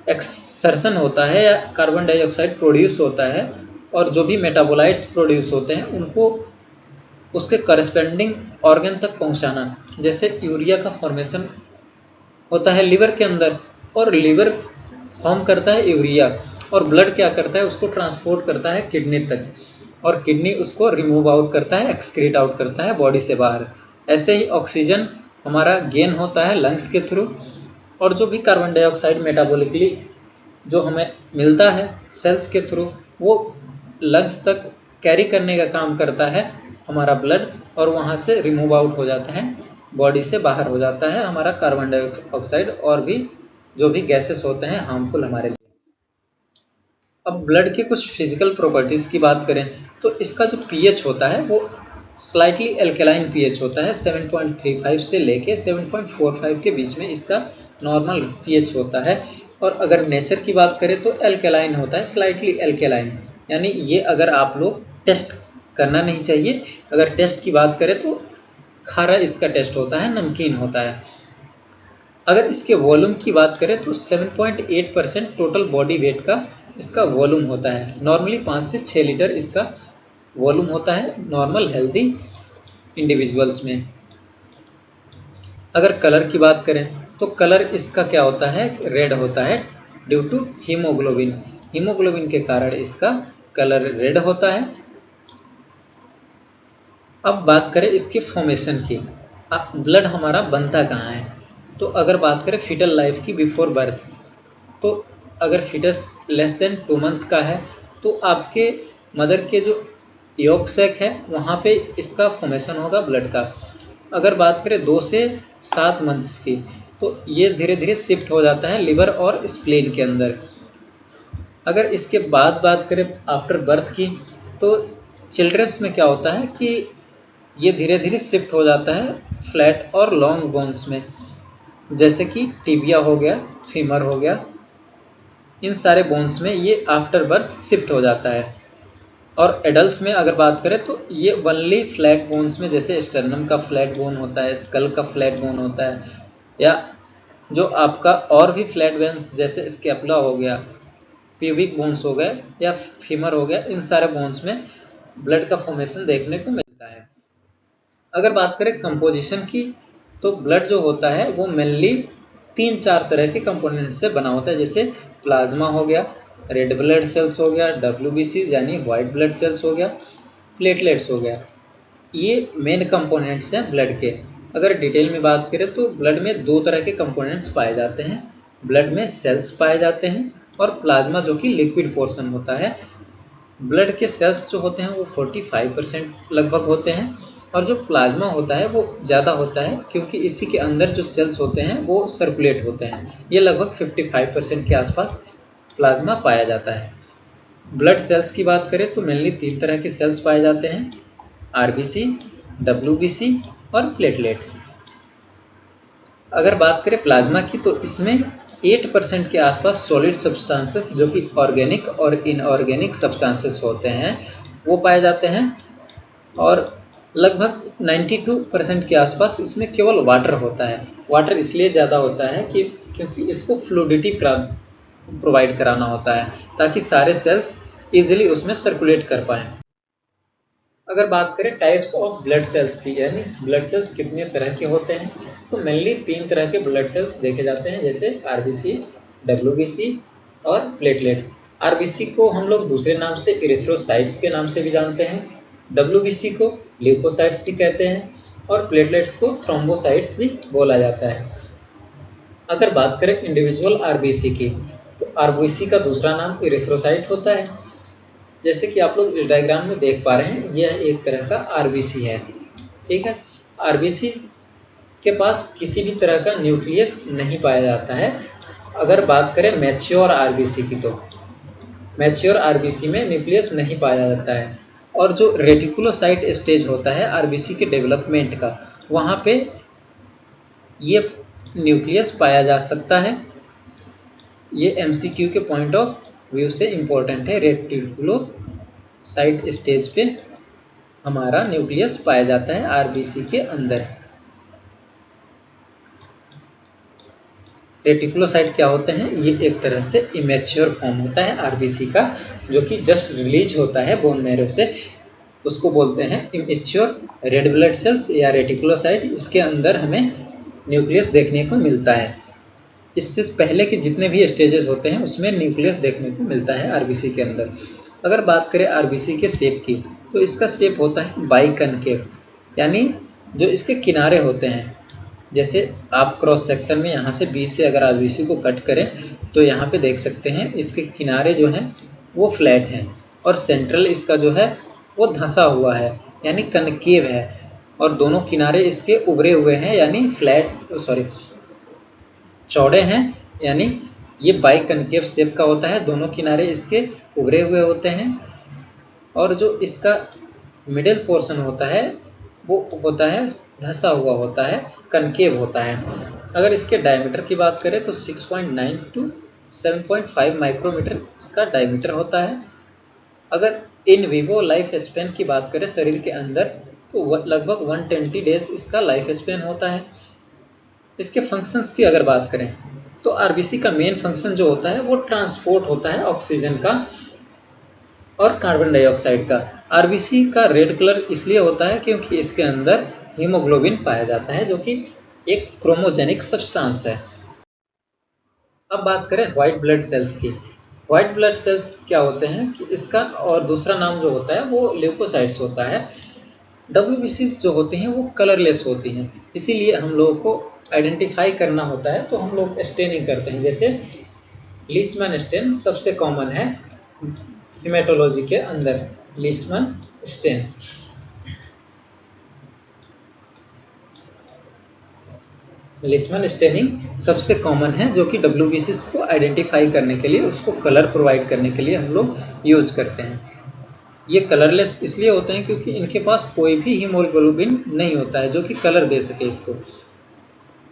एक्सर्शन होता है या कार्बन डाइऑक्साइड प्रोड्यूस होता है और जो भी मेटाबोलाइट्स प्रोड्यूस होते हैं उनको उसके करस्पेंडिंग ऑर्गन तक पहुँचाना। जैसे यूरिया का फॉर्मेशन होता है लिवर के अंदर और लिवर फॉर्म करता है यूरिया, और ब्लड क्या करता है, उसको ट्रांसपोर्ट करता है किडनी तक, और किडनी उसको रिमूव आउट करता है, एक्सक्रीट आउट करता है बॉडी से बाहर। ऐसे ही ऑक्सीजन हमारा गेन होता है लंग्स के थ्रू, और जो भी कार्बन डाइऑक्साइड मेटाबॉलिकली जो हमें मिलता है सेल्स के थ्रू वो लंग्स तक कैरी करने का काम करता है हमारा ब्लड, और वहाँ से रिमूव आउट हो जाता है, बॉडी से बाहर हो जाता है हमारा कार्बन डाइऑक्साइड और भी जो भी गैसेस होते हैं हार्मफुल हमारे लिए। अब ब्लड के कुछ फिजिकल प्रॉपर्टीज़ की बात करें तो इसका जो पीएच होता है वो स्लाइटली एल्केलाइन पीएच होता है, 7.35 से लेके 7.45 के बीच में इसका नॉर्मल पीएच होता है। और अगर नेचर की बात करें तो एल्केलाइन होता है, स्लाइटली एल्केलाइन, यानी ये अगर आप लोग टेस्ट करना नहीं चाहिए। अगर टेस्ट की बात करें तो खारा इसका टेस्ट होता है, नमकीन होता है। अगर इसके वॉल्यूम की बात करें तो 7.8% टोटल बॉडी वेट का इसका वॉल्यूम होता है। नॉर्मली 5 से 6 लीटर इसका वॉल्यूम होता है नॉर्मल हेल्दी इंडिविजुअल्स में। अगर कलर की बात करें तो कलर इसका क्या होता है, रेड होता है ड्यू टू हीमोग्लोबिन। हीमोग्लोबिन के कारण इसका कलर रेड होता है। अब बात करें इसके फॉर्मेशन की, ब्लड हमारा बनता कहाँ है, तो अगर बात करें फीटल लाइफ की बिफोर बर्थ, तो अगर फीटस लेस देन 2 मंथ का है तो आपके मदर के जो यॉर्क सैक है वहाँ पे इसका फॉर्मेशन होगा ब्लड का। अगर बात करें 2 से 7 मंथ्स की तो ये धीरे धीरे शिफ्ट हो जाता है लिवर और स्प्लीन के अंदर। अगर इसके बाद बात करें आफ्टर बर्थ की तो चिल्ड्रंस में क्या होता है कि ये धीरे धीरे शिफ्ट हो जाता है फ्लैट और लॉन्ग बोन्स में, जैसे कि टिबिया हो गया, फीमर हो गया, इन सारे बोन्स में ये आफ्टर बर्थ शिफ्ट हो जाता है। और एडल्ट्स में अगर बात करें तो ये वनली फ्लैट बोन्स में, जैसे स्टर्नम का फ्लैट बोन होता है, स्कल का फ्लैट बोन होता है, या जो आपका और भी फ्लैट बोन्स जैसे स्कैपुला हो गया, प्यूबिक बोन्स हो गए या फीमर हो गया, इन सारे बोन्स में ब्लड का फॉर्मेशन देखने को मिलता है। अगर बात करें कंपोजिशन की तो ब्लड जो होता है वो मेनली 3-4 तरह के कंपोनेंट से बना होता है, जैसे प्लाज्मा हो गया, रेड ब्लड सेल्स हो गया, WBC यानी वाइट ब्लड सेल्स हो गया, प्लेटलेट्स हो गया। ये मेन कंपोनेंट्स हैं ब्लड के। अगर डिटेल में बात करें तो ब्लड में दो तरह के कंपोनेंट्स पाए जाते हैं। ब्लड में सेल्स पाए जाते हैं और प्लाज्मा जो कि लिक्विड पोर्शन होता है। ब्लड के सेल्स जो होते हैं वो 45% लगभग होते हैं और जो प्लाज्मा होता है वो ज़्यादा होता है, क्योंकि इसी के अंदर जो सेल्स होते हैं वो सर्कुलेट होते हैं। ये लगभग 55% के आसपास प्लाज्मा पाया जाता है। ब्लड सेल्स की बात करें तो मेनली तीन तरह के सेल्स पाए जाते हैं, आरबीसी, डब्ल्यूबीसी और प्लेटलेट्स। अगर बात करें प्लाज्मा की तो इसमें 8% के आसपास सॉलिड सब्सटेंसेस जो कि ऑर्गेनिक और इनऑर्गेनिक सब्सटेंसेस होते हैं वो पाए जाते हैं और लगभग 92% के आसपास इसमें केवल वाटर होता है। वाटर इसलिए ज़्यादा होता है कि क्योंकि इसको फ्लूइडिटी प्रोवाइड कराना होता है ताकि सारे सेल्स इजीली उसमें सर्कुलेट कर पाएँ। अगर बात करें टाइप्स ऑफ ब्लड सेल्स की, यानी ब्लड सेल्स कितने तरह के होते हैं, तो मेनली तीन तरह के ब्लड सेल्स देखे जाते हैं, जैसे आरबीसी, डब्ल्यूबीसी और प्लेटलेट्स। आरबीसी को हम लोग दूसरे नाम से इरिथ्रोसाइट्स के नाम से भी जानते हैं, डब्ल्यूबीसी को ल्यूकोसाइट्स भी कहते हैं और प्लेटलेट्स को थ्रोम्बोसाइट्स भी बोला जाता है। अगर बात करें इंडिविजुअल आरबीसी की, तो आरबीसी का दूसरा नाम इरिथ्रोसाइट होता है। जैसे कि आप लोग इस डायग्राम में देख पा रहे हैं, यह एक तरह का आरबीसी है। ठीक है, आरबीसी के पास किसी भी तरह का न्यूक्लियस नहीं पाया जाता है। अगर बात करें मैच्योर आरबीसी की, तो मैच्योर आरबीसी में न्यूक्लियस नहीं पाया जाता है और जो रेटिकुलोसाइट स्टेज होता है आरबीसी के डेवलपमेंट का, वहाँ पे ये न्यूक्लियस पाया जा सकता है। ये एमसीक्यू के पॉइंट ऑफ व्यू से इम्पोर्टेंट है। रेटिकुलोसाइट स्टेज पे हमारा न्यूक्लियस पाया जाता है आरबीसी के अंदर। रेटिकुलोसाइट क्या होते हैं? ये एक तरह से इमेच्योर फॉर्म होता है आरबीसी का, जो कि जस्ट रिलीज होता है बोन मैरो से, उसको बोलते हैं इमेच्योर रेड ब्लड सेल्स या रेटिकुलोसाइट। इसके अंदर हमें न्यूक्लियस देखने को मिलता है। इससे पहले के जितने भी स्टेजेस होते हैं उसमें न्यूक्लियस देखने को मिलता है आरबीसी के अंदर। अगर बात करें आरबीसी के शेप की, तो इसका शेप होता है बाइकनकेव, यानी जो इसके किनारे होते हैं, जैसे आप क्रॉस सेक्शन में यहाँ से बीच से अगर आरबीसी को कट करें तो यहाँ पे देख सकते हैं इसके किनारे जो हैं वो फ्लैट हैं और सेंट्रल इसका जो है वो धंसा हुआ है, यानी कनकेव है, और दोनों किनारे इसके उभरे हुए हैं, यानी चौड़े हैं, यानी ये बाइकनकेव शेप का होता है। दोनों किनारे इसके उभरे हुए होते हैं और जो इसका मिडिल पोर्शन होता है वो होता है धंसा हुआ होता है, कनकेव होता है। अगर इसके डायमीटर की बात करें तो 6.9 टू 7.5 माइक्रोमीटर इसका डायमीटर होता है। अगर इन विवो लाइफ स्पेन की बात करें शरीर के अंदर, तो लगभग 120 डेज इसका लाइफ स्पेन होता है। इसके फंक्शंस की अगर बात करें तो आरबीसी का मेन फंक्शन जो होता है वो ट्रांसपोर्ट होता है ऑक्सीजन का और कार्बन डाइऑक्साइड का। आरबीसी का रेड कलर इसलिए होता है क्योंकि इसके अंदर हीमोग्लोबिन पाया जाता है, जो कि एक क्रोमोजेनिक सब्सटेंस है। अब बात करें व्हाइट ब्लड सेल्स की। व्हाइट ब्लड सेल्स क्या होते हैं कि इसका और दूसरा नाम जो होता है वो ल्यूकोसाइट्स होता है। डब्ल्यूबीसी जो होती हैं वो कलरलेस होती हैं, इसीलिए हम लोगों को आइडेंटिफाई करना होता है तो हम लोग स्टेनिंग करते हैं। जैसे लीसमैन स्टेन सबसे कॉमन है हेमेटोलॉजी के अंदर, लीसमैन स्टेन। लीसमैन स्टेनिंग सबसे कॉमन है, जो कि डब्ल्यूबीसी को आइडेंटिफाई करने के लिए, उसको कलर प्रोवाइड करने के लिए हम लोग यूज करते हैं। ये कलरलेस इसलिए होते हैं क्योंकि इनके पास कोई भी हीमोग्लोबिन नहीं होता है जो कि कलर दे सके इसको।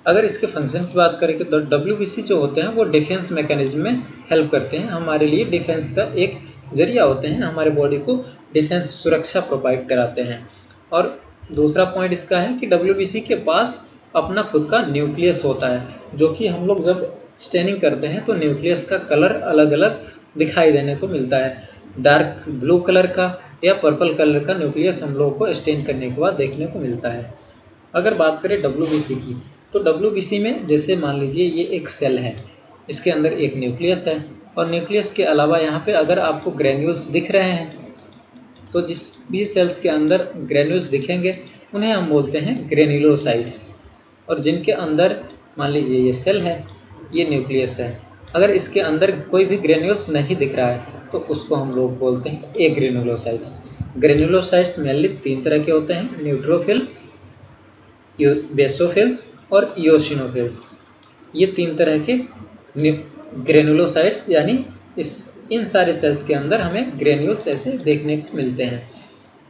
अगर इसके फंक्शन की बात करें तो डब्ल्यूबीसी जो होते हैं वो डिफेंस मैकेनिज्म में हेल्प करते हैं, हमारे लिए डिफेंस का एक जरिया होते हैं, हमारे बॉडी को डिफेंस सुरक्षा प्रोवाइड कराते हैं। और दूसरा पॉइंट इसका है कि डब्ल्यूबीसी के पास अपना खुद का न्यूक्लियस होता है, जो कि हम लोग जब स्टेनिंग करते हैं तो न्यूक्लियस का कलर अलग अलग दिखाई देने को मिलता है। डार्क ब्लू कलर का या पर्पल कलर का न्यूक्लियस हम लोगों को स्टेन करने के बाद देखने को मिलता है। अगर बात करें डब्ल्यूबीसी की, तो डब्ल्यूबीसी में जैसे मान लीजिए ये एक सेल है, इसके अंदर एक न्यूक्लियस है और न्यूक्लियस के अलावा यहाँ पे अगर आपको ग्रेन्यूल्स दिख रहे हैं, तो जिस भी सेल्स के अंदर ग्रेन्यूल्स दिखेंगे उन्हें हम बोलते हैं ग्रेन्युलोसाइट्स। और जिनके अंदर मान लीजिए ये सेल है, ये न्यूक्लियस है, अगर इसके अंदर कोई भी ग्रेन्यूल्स नहीं दिख रहा है तो उसको हम लोग बोलते हैं एग्रेनुलोसाइट्स। ग्रेनुलोसाइट्स मेनली 3 तरह के होते हैं, न्यूट्रोफिल, बेसोफिल्स और इओसिनोफिल्स। ये 3 तरह के ग्रेनुलोसाइट्स यानी इन सारे सेल्स के अंदर हमें ग्रेन्यूल्स ऐसे देखने को मिलते हैं।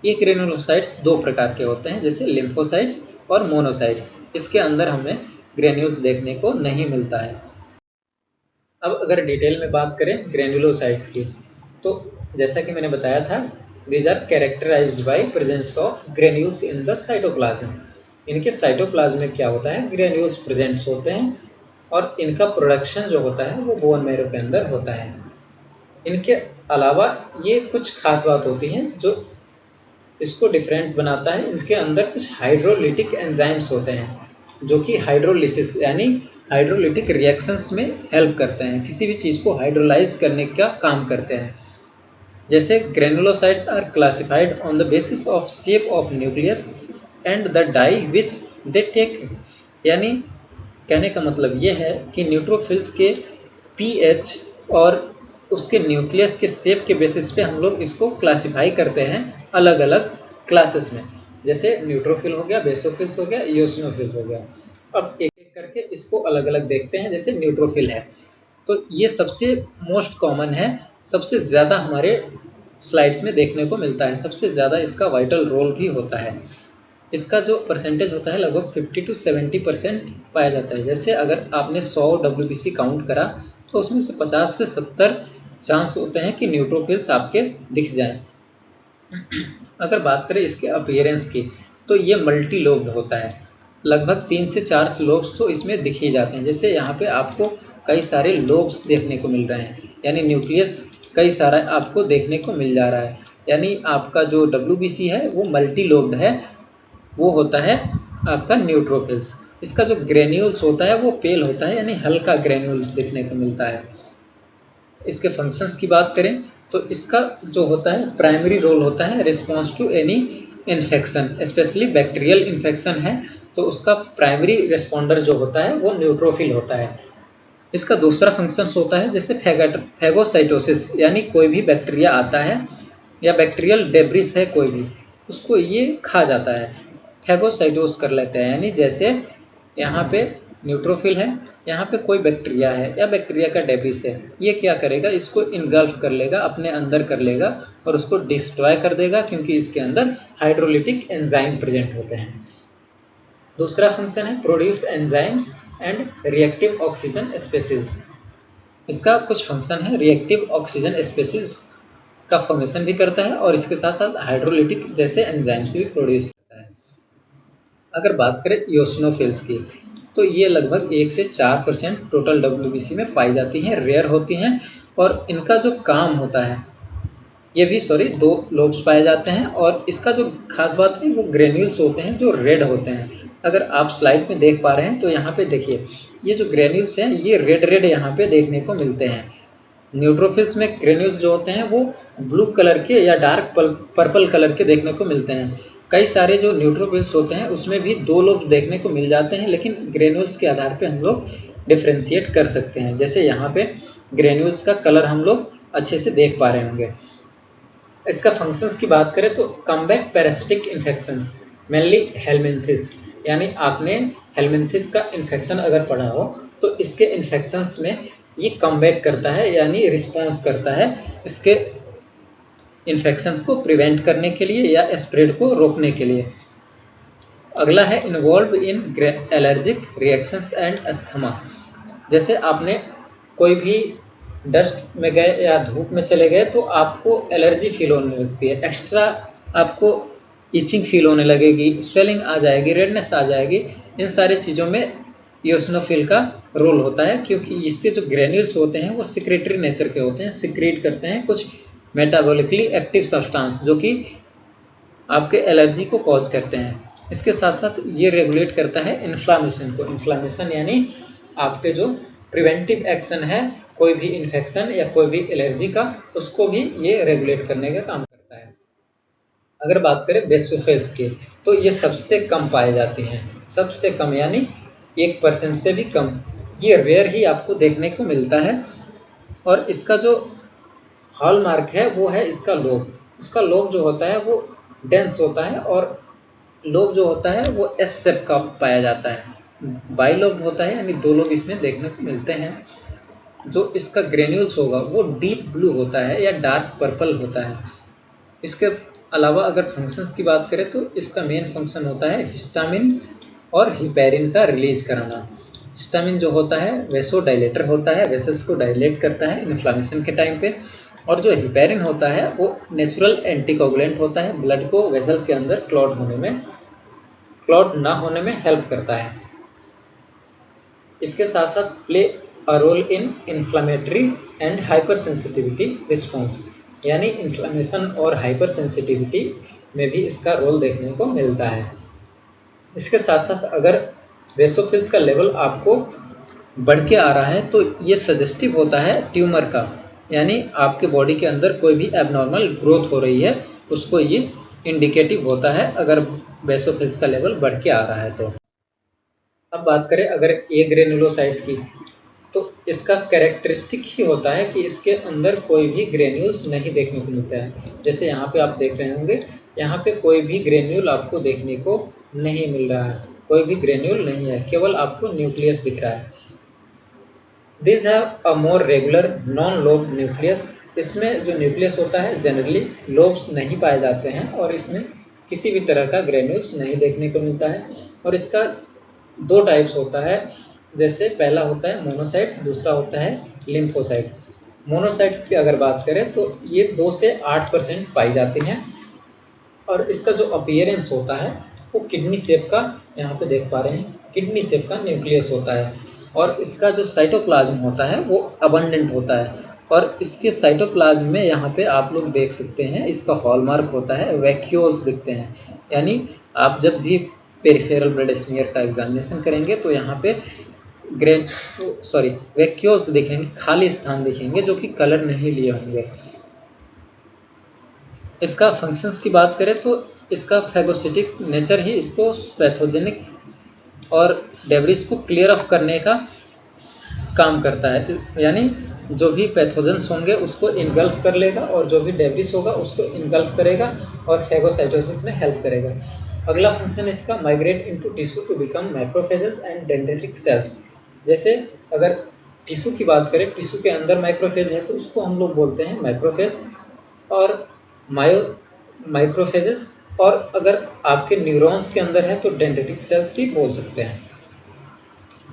ये ग्रेनुलोसाइट्स 2 प्रकार के होते हैं, जैसे लिम्फोसाइट्स और मोनोसाइट्स। इसके अंदर हमें ग्रेन्यूल्स देखने को नहीं मिलता है। अब अगर डिटेल में बात करें ग्रेनुलोसाइट्स की, तो जैसा कि मैंने बताया था, these are characterised by presence of granules in the cytoplasm. इनके साइटोप्लाज्म में क्या होता है, ग्रेन्यूल्स प्रेजेंट्स होते हैं और इनका प्रोडक्शन जो होता है वो बोन मैरो के अंदर होता है। इनके अलावा ये कुछ खास बात होती हैं जो इसको डिफरेंट बनाता है। इसके अंदर कुछ हाइड्रोलिटिक एंजाइम्स होते हैं जो कि हाइड्रोलिसिस यानी हाइड्रोलिटिक रिएक्शंस में हेल्प करते हैं, किसी भी चीज़ को हाइड्रोलाइज करने का काम करते हैं। जैसे granulocytes are classified on the basis of shape of nucleus and the dye which they take. यानी कहने का मतलब ये है कि न्यूट्रोफिल्स के पीएच और उसके न्यूक्लियस के शेप के बेसिस पे हम लोग इसको क्लासिफाई करते हैं अलग अलग क्लासेस में। जैसे न्यूट्रोफिल हो गया, बेसोफिल्स हो गया, इओसिनोफिल्स हो गया। अब एक एक करके इसको अलग अलग देखते हैं। जैसे न्यूट्रोफिल है तो ये सबसे मोस्ट कॉमन है, सबसे ज़्यादा हमारे स्लाइड्स में देखने को मिलता है, सबसे ज़्यादा इसका वाइटल रोल भी होता है। इसका जो परसेंटेज होता है लगभग 50 to 70% पाया जाता है। जैसे अगर आपने 100 WBC काउंट करा तो उसमें से 50 से 70 चांस होते हैं कि न्यूट्रोफिल्स आपके दिख जाएं। अगर बात करें इसके अपीयरेंस की तो ये मल्टी लोब्ड होता है, लगभग 3 से 4 लोब्स तो इसमें दिख ही जाते हैं। जैसे यहाँ पे आपको कई सारे लोब्स देखने को मिल रहे हैं, यानी न्यूक्लियस कई सारा आपको देखने को मिल जा रहा है, यानी आपका जो WBC है वो मल्टी लोब्ड है, वो होता है आपका न्यूट्रोफिल्स। इसका जो ग्रेन्यूल्स होता है वो पेल होता है, यानी हल्का ग्रेन्यूल्स देखने को मिलता है। इसके फंक्शंस की बात करें तो इसका जो होता है प्राइमरी रोल होता है response to any infection, especially bacterial infection है तो उसका प्राइमरी रिस्पॉन्डर जो होता है वो न्यूट्रोफिल होता है। इसका दूसरा फंक्शन होता है जैसे फैगोसाइटोसिस, यानी कोई भी बैक्टीरिया आता है या बैक्टीरियल डेब्रिस है कोई भी, उसको ये खा जाता है, फैगोसाइटोस कर लेते हैं। यानी जैसे यहाँ पे न्यूट्रोफिल है, यहाँ पे कोई बैक्टीरिया है या बैक्टीरिया का डेब्रिस है, ये क्या करेगा, इसको इनगल्फ कर लेगा, अपने अंदर कर लेगा और उसको डिस्ट्रॉय कर देगा, क्योंकि इसके अंदर हाइड्रोलिटिक एंजाइम प्रेजेंट होते हैं। दूसरा फंक्शन है produce enzymes and reactive oxygen species. इसका कुछ फंक्शन है, रिएक्टिव ऑक्सीजन स्पेसीज का फॉर्मेशन भी करता है और इसके साथ साथ हाइड्रोलिटिक जैसे एंजाइम्स भी प्रोड्यूस करता है। अगर बात करें इओसिनोफिल्स की तो ये लगभग 1 से 4% टोटल WBC में पाई जाती हैं, रेयर होती हैं और इनका जो काम होता है ये भी 2 लोब्स पाए जाते हैं और इसका जो खास बात है वो ग्रेन्यूल्स होते हैं जो रेड होते हैं। अगर आप स्लाइड में देख पा रहे हैं तो यहाँ पे देखिए ये जो ग्रेन्यूल्स हैं ये रेड यहाँ पे देखने को मिलते हैं। न्यूट्रोफिल्स में ग्रेन्यूल्स जो होते हैं वो ब्लू कलर के या डार्क पर्पल कलर के देखने को मिलते हैं। कई सारे जो न्यूट्रोफिल्स होते हैं उसमें भी 2 लोब्स देखने को मिल जाते हैं, लेकिन ग्रेन्यूल्स के आधार पे हम लोग डिफ्रेंशिएट कर सकते हैं। जैसे यहाँ पे ग्रेन्यूल्स का कलर हम लोग अच्छे से देख पा रहे होंगे। इसका फंक्शंस की बात करें तो combat parasitic infections, mainly helminths, यानी आपने हेलमिंथिस का इन्फेक्शन अगर पढ़ा हो तो इसके इन्फेक्शंस में ये कम्बैट करता है, यानी रिस्पॉन्स करता है इसके इन्फेक्शंस को प्रिवेंट करने के लिए या स्प्रेड को रोकने के लिए। अगला है involve in allergic reactions and asthma. जैसे आपने कोई भी डस्ट में गए या धूप में चले गए तो आपको एलर्जी फील होने लगती है, एक्स्ट्रा आपको इचिंग फील होने लगेगी, स्वेलिंग आ जाएगी, रेडनेस आ जाएगी। इन सारी चीज़ों में इओसिनोफिल का रोल होता है, क्योंकि इसके जो ग्रेन्यूल्स होते हैं वो सिक्रेटरी नेचर के होते हैं, सिक्रेट करते हैं कुछ मेटाबॉलिकली एक्टिव सब्सटेंस जो कि आपके एलर्जी को कॉज करते हैं। इसके साथ साथ ये रेगुलेट करता है इन्फ्लामेशन को। इन्फ्लामेशन यानी आपके जो प्रिवेंटिव एक्शन है कोई भी इन्फेक्शन या कोई भी एलर्जी का, उसको भी ये रेगुलेट करने का काम करता है। अगर बात करें बेसोफिल्स की तो ये सबसे कम पाए जाती हैं, सबसे कम, यानी 1% से भी कम। ये रेयर ही आपको देखने को मिलता है। और इसका जो हॉलमार्क है वो है इसका लोब। इसका लोब जो होता है वो डेंस होता है और लोब जो होता है वो एस शेप का पाया जाता है। बाई लोब होता है यानी दो लोब इसमें देखने को मिलते हैं। जो इसका ग्रेन्यूल्स होगा वो डीप ब्लू होता है या डार्क पर्पल होता है। इसके अलावा अगर फंक्शंस की बात करें तो इसका मेन फंक्शन होता है हिस्टामिन और हिपेरिन का रिलीज कराना। हिस्टामिन जो होता है वेसो डायलेटर होता है, वेसल्स को डायलेट करता है इन्फ्लामेशन के टाइम पे। और जो हिपेरिन होता है वो नेचुरल एंटीकोगुलेंट होता है, ब्लड को वेसल्स के अंदर क्लॉट ना होने में हेल्प करता है। इसके साथ साथ play a role in inflammatory and hypersensitivity response, यानी इन्फ्लामेशन और हाइपर सेंसिटिविटी में भी इसका रोल देखने को मिलता है। इसके साथ साथ अगर वेसोफिल्स का लेवल आपको बढ़ के आ रहा है तो ये सजेस्टिव होता है ट्यूमर का, यानी आपके बॉडी के अंदर कोई भी एबनॉर्मल ग्रोथ हो रही है उसको ये इंडिकेटिव होता है अगर वेसोफिल्स का लेवल बढ़ के आ रहा है तो। अब बात करें अगर ए ग्रेनुलोसाइट्स की, तो इसका कैरेक्टरिस्टिक ही होता है कि इसके अंदर कोई भी ग्रेन्यूल्स नहीं देखने को मिलता है। जैसे यहाँ पे आप देख रहे होंगे, यहाँ पे कोई भी ग्रेन्यूल आपको देखने को नहीं मिल रहा है, कोई भी ग्रेन्यूल नहीं है, केवल आपको न्यूक्लियस दिख रहा है। This have a more regular non lobe nucleus. इसमें जो न्यूक्लियस होता है जनरली लोब्स नहीं पाए जाते हैं और इसमें किसी भी तरह का ग्रेन्यूल्स नहीं देखने को मिलता है। और इसका दो टाइप्स होता है, जैसे पहला होता है मोनोसाइट, दूसरा होता है लिम्फोसाइट। मोनोसाइट्स की अगर बात करें तो ये 2 से 8% पाई जाती हैं। और इसका जो अपीयरेंस होता है वो किडनी शेप का, यहाँ पे देख पा रहे हैं किडनी शेप का न्यूक्लियस होता है। और इसका जो साइटोप्लाज्म होता है वो अबंडेंट होता है। और इसके साइटोप्लाज्म में यहाँ पे आप लोग देख सकते हैं इसका हॉलमार्क होता है वैक्यूल्स दिखते हैं। यानी आप जब भी पेरिफेरल ब्लड स्मीयर का एग्जामिनेशन करेंगे तो यहाँ पे वैक्यूल्स दिखेंगे, खाली स्थान दिखेंगे जो कि कलर नहीं लिए होंगे। इसका फंक्शंस की बात करें तो इसका फैगोसिटिक नेचर ही इसको पैथोजेनिक और डेब्रिस को क्लियर ऑफ करने का काम करता है, यानी जो भी पैथोजेंस होंगे उसको इनगल्फ कर लेगा और जो भी डेब्रिस होगा उसको इनगल्फ करेगा और फैगोसाइटोसिस में हेल्प करेगा। अगला फंक्शन इसका migrate into tissue to become macrophages and dendritic cells. जैसे अगर टिश्यू की बात करें, टिश्यू के अंदर माइक्रोफेज है तो उसको हम लोग बोलते हैं मैक्रोफेज और माइक्रोफेजेस। और अगर आपके न्यूरॉन्स के अंदर है तो डेंड्रिटिक सेल्स भी बोल सकते हैं।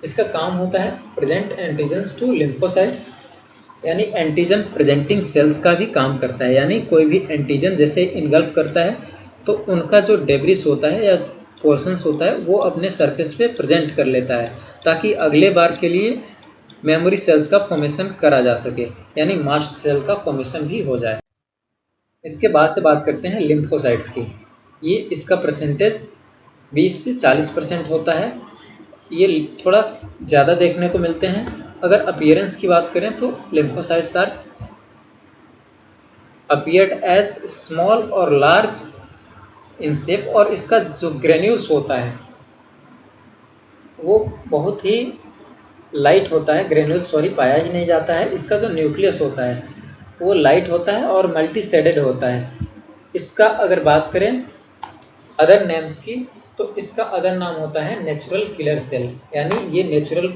इसका काम होता है प्रेजेंट एंटीजेंस टू लिम्फोसाइट्स, यानी एंटीजन प्रेजेंटिंग सेल्स का भी काम करता है। यानी कोई भी एंटीजन जैसे इनगल्फ करता है तो उनका जो डेब्रिस होता है या पोर्शंस होता है वो अपने सरफेस पे प्रेजेंट कर लेता है ताकि अगले बार के लिए मेमोरी सेल्स का फॉर्मेशन करा जा सके, यानी मास्ट सेल का फॉर्मेशन भी हो जाए। इसके बाद से बात करते हैं लिम्फोसाइट्स की। ये इसका परसेंटेज 20 से 40% होता है। ये थोड़ा ज़्यादा देखने को मिलते हैं। अगर अपीयरेंस की बात करें तो lymphocytes are appeared as small और लार्ज इन शेप। और इसका जो ग्रेन्यूल्स होता है वो बहुत ही लाइट होता है, ग्रेन्यूल्स पाया ही नहीं जाता है। इसका जो न्यूक्लियस होता है वो लाइट होता है और मल्टी शेडेड होता है। इसका अगर बात करें अदर नेम्स की तो इसका अदर नाम होता है नेचुरल किलर सेल, यानी ये नेचुरल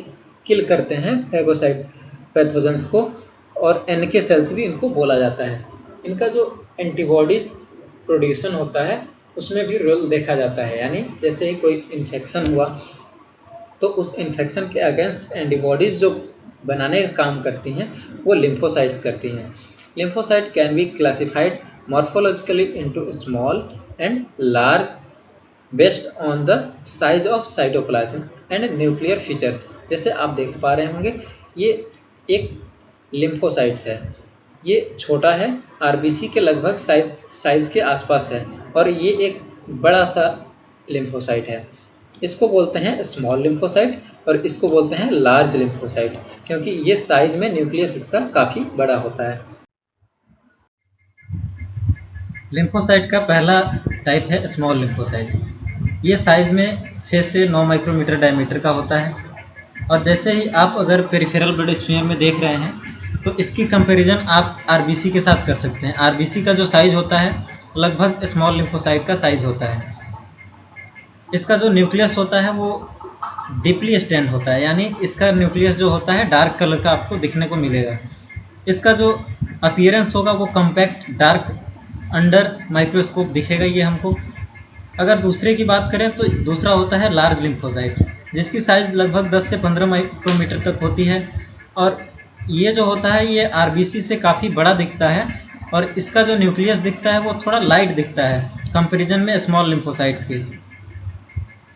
किल करते हैं फैगोसाइट पैथोजेंस को। और एनके सेल्स भी इनको बोला जाता है। इनका जो एंटीबॉडीज प्रोड्यूसन होता है उसमें भी रोल देखा जाता है, यानी जैसे ही कोई इन्फेक्शन हुआ तो उस इन्फेक्शन के अगेंस्ट एंटीबॉडीज जो बनाने का काम करती हैं वो लिम्फोसाइट्स करती हैं। Lymphocyte can be classified morphologically into small and large based on the size of cytoplasm and nuclear features. जैसे आप देख पा रहे होंगे ये एक लिम्फोसाइट्स है, ये छोटा है, आरबीसी के लगभग साइज के आसपास है और ये एक बड़ा सा लिम्फोसाइट है। इसको बोलते हैं स्मॉल लिम्फोसाइट और इसको बोलते हैं लार्ज लिम्फोसाइट, क्योंकि ये साइज में न्यूक्लियस इसका काफ़ी बड़ा होता है। लिम्फोसाइट का पहला टाइप है स्मॉल लिम्फोसाइट। ये साइज़ में 6 से 9 माइक्रोमीटर डायमीटर का होता है। और जैसे ही आप अगर पेरिफेरल ब्लड स्फीयर में देख रहे हैं तो इसकी कंपैरिजन आप आरबीसी के साथ कर सकते हैं। आरबीसी का जो साइज़ होता है लगभग स्मॉल लिम्फोसाइट का साइज़ होता है। इसका जो न्यूक्लियस होता है वो डीपली स्टैंड होता है, यानी इसका न्यूक्लियस जो होता है डार्क कलर का आपको दिखने को मिलेगा। इसका जो अपीयरेंस होगा वो कॉम्पैक्ट डार्क अंडर माइक्रोस्कोप दिखेगा ये हमको। अगर दूसरे की बात करें तो दूसरा होता है लार्ज लिम्फोसाइट्स, जिसकी साइज़ लगभग 10 से 15 माइक्रोमीटर तक होती है। और ये जो होता है ये आरबीसी से काफ़ी बड़ा दिखता है और इसका जो न्यूक्लियस दिखता है वो थोड़ा लाइट दिखता है कंपैरिजन में स्मॉल लिम्फोसाइट्स के।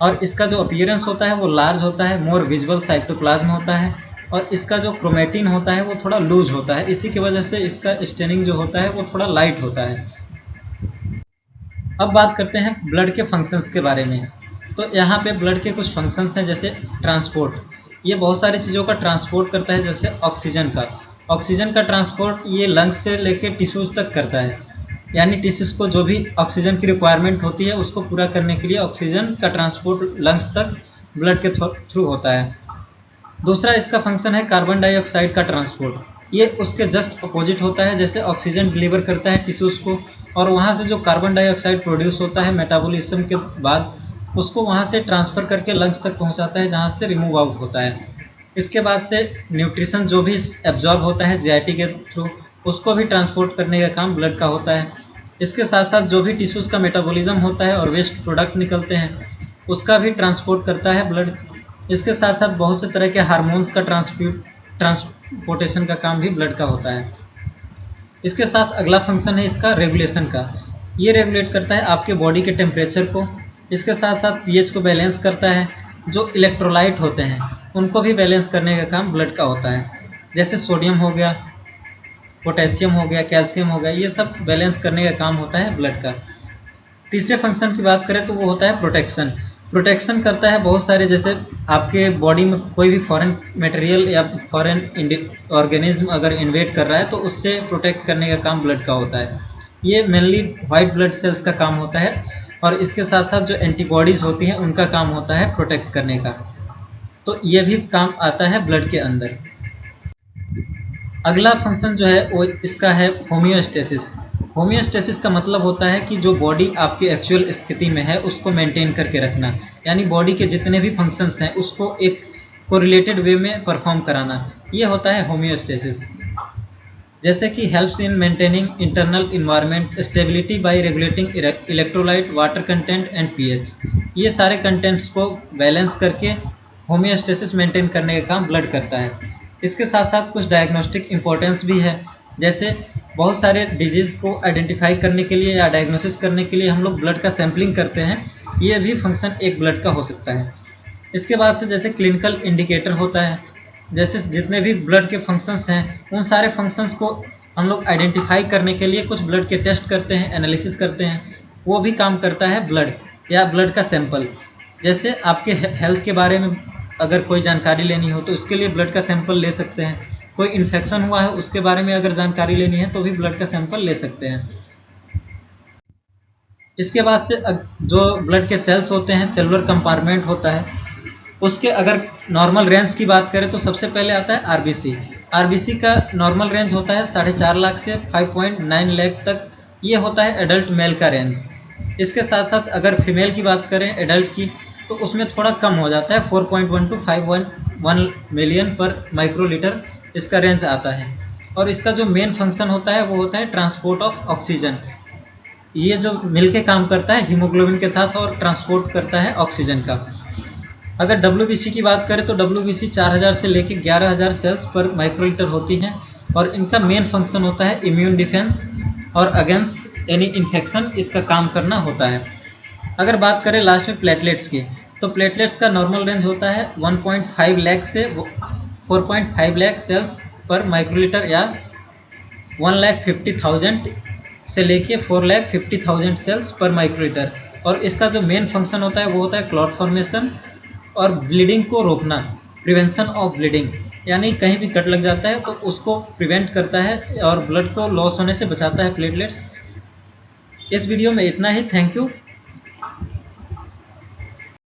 और इसका जो अपीयरेंस होता है वो लार्ज होता है, मोर विजुअल साइटोप्लाज्म होता है और इसका जो क्रोमेटिन होता है वो थोड़ा लूज होता है। इसी की वजह से इसका स्टेनिंग जो होता है वो थोड़ा लाइट होता है। अब बात करते हैं ब्लड के फंक्शंस के बारे में। तो यहाँ पे ब्लड के कुछ फंक्शंस हैं, जैसे ट्रांसपोर्ट। ये बहुत सारी चीज़ों का ट्रांसपोर्ट करता है, जैसे ऑक्सीजन का ट्रांसपोर्ट ये लंग्स से लेकर टिश्यूज़ तक करता है, यानी टिश्यूज़ को जो भी ऑक्सीजन की रिक्वायरमेंट होती है उसको पूरा करने के लिए ऑक्सीजन का ट्रांसपोर्ट लंग्स तक ब्लड के थ्रू होता है। दूसरा इसका फंक्शन है कार्बन डाइऑक्साइड का ट्रांसपोर्ट। ये उसके जस्ट अपोजिट होता है, जैसे ऑक्सीजन डिलीवर करता है टिश्यूज़ को और वहाँ से जो कार्बन डाइऑक्साइड प्रोड्यूस होता है मेटाबॉलिज्म के बाद उसको वहाँ से ट्रांसफ़र करके लंग्स तक पहुँचाता है, जहाँ से रिमूव आउट होता है। इसके बाद से न्यूट्रिशन जो भी एब्जॉर्ब होता है जीआईटी के थ्रू उसको भी ट्रांसपोर्ट करने का काम ब्लड का होता है। इसके साथ साथ जो भी टिश्यूज़ का मेटाबॉलिज्म होता है और वेस्ट प्रोडक्ट निकलते हैं उसका भी ट्रांसपोर्ट करता है ब्लड। इसके साथ साथ बहुत से तरह के हार्मोन्स का ट्रांसपोर्टेशन का काम भी ब्लड का होता है। इसके साथ अगला फंक्शन है इसका रेगुलेशन का। ये रेगुलेट करता है आपके बॉडी के टेम्परेचर को। इसके साथ साथ पीएच को बैलेंस करता है। जो इलेक्ट्रोलाइट होते हैं उनको भी बैलेंस करने का काम ब्लड का होता है, जैसे सोडियम हो गया, पोटेशियम हो गया, कैल्शियम हो गया, ये सब बैलेंस करने का काम होता है ब्लड का। तीसरे फंक्शन की बात करें तो वो होता है प्रोटेक्शन करता है बहुत सारे, जैसे आपके बॉडी में कोई भी फॉरेन मटेरियल या फॉरेन ऑर्गेनिज्म अगर इन्वेड कर रहा है तो उससे प्रोटेक्ट करने का काम ब्लड का होता है। ये मेनली वाइट ब्लड सेल्स का काम होता है और इसके साथ साथ जो एंटीबॉडीज़ होती हैं उनका काम होता है प्रोटेक्ट करने का। तो ये भी काम आता है ब्लड के अंदर। अगला फंक्शन जो है वो इसका है होम्योस्टेसिस। होम्योस्टेसिस का मतलब होता है कि जो बॉडी आपकी एक्चुअल स्थिति में है उसको मेंटेन करके रखना, यानी बॉडी के जितने भी फंक्शंस हैं उसको एक कोरिलेटेड वे में परफॉर्म कराना, ये होता है होम्योस्टेसिस। जैसे कि helps in maintaining internal environment stability by regulating electrolyte, water content and pH. ये सारे कंटेंट्स को बैलेंस करके होम्योस्टेसिस मेंटेन करने का काम ब्लड करता है। इसके साथ साथ कुछ डायग्नोस्टिक इम्पोर्टेंस भी है, जैसे बहुत सारे डिजीज़ को आइडेंटिफाई करने के लिए या डायग्नोसिस करने के लिए हम लोग ब्लड का सैम्पलिंग करते हैं, ये भी फंक्शन एक ब्लड का हो सकता है। इसके बाद से जैसे क्लिनिकल इंडिकेटर होता है, जैसे जितने भी ब्लड के फंक्शंस हैं उन सारे फंक्शंस को हम लोग आइडेंटिफाई करने के लिए कुछ ब्लड के टेस्ट करते हैं, एनालिसिस करते हैं, वो भी काम करता है ब्लड या ब्लड का सैंपल। जैसे आपके हेल्थ के बारे में अगर कोई जानकारी लेनी हो तो उसके लिए ब्लड का सैंपल ले सकते हैं। कोई इन्फेक्शन हुआ है उसके बारे में अगर जानकारी लेनी है तो भी ब्लड का सैंपल ले सकते हैं। इसके बाद से जो ब्लड के सेल्स होते हैं, सेलुलर कंपार्टमेंट होता है, उसके अगर नॉर्मल रेंज की बात करें तो सबसे पहले आता है आरबीसी। आरबीसी का नॉर्मल रेंज होता है 4.5 लाख से 5.9 लाख तक, ये होता है एडल्ट मेल का रेंज। इसके साथ साथ अगर फीमेल की बात करें एडल्ट की तो उसमें थोड़ा कम हो जाता है, 4.1 to 5.1 मिलियन पर माइक्रोलीटर इसका रेंज आता है। और इसका जो मेन फंक्शन होता है वो होता है ट्रांसपोर्ट ऑफ ऑक्सीजन। ये जो मिलके काम करता है हीमोग्लोबिन के साथ और ट्रांसपोर्ट करता है ऑक्सीजन का। अगर डब्ल्यूबीसी की बात करें तो डब्ल्यूबीसी 4000 से लेकर 11000 सेल्स पर माइक्रोलीटर होती हैं और इनका मेन फंक्शन होता है इम्यून डिफेंस और अगेंस्ट एनी इन्फेक्शन इसका काम करना होता है। अगर बात करें लास्ट में प्लेटलेट्स की तो प्लेटलेट्स का नॉर्मल रेंज होता है 1.5 लाख से 4.5 लाख सेल्स पर माइक्रोलीटर या 1,50,000 से लेके 4,50,000 सेल्स पर माइक्रोलीटर। और इसका जो मेन फंक्शन होता है वो होता है क्लॉट फॉर्मेशन और ब्लीडिंग को रोकना, प्रिवेंशन ऑफ ब्लीडिंग, यानी कहीं भी कट लग जाता है तो उसको प्रिवेंट करता है और ब्लड को लॉस होने से बचाता है प्लेटलेट्स। इस वीडियो में इतना ही। Thank you.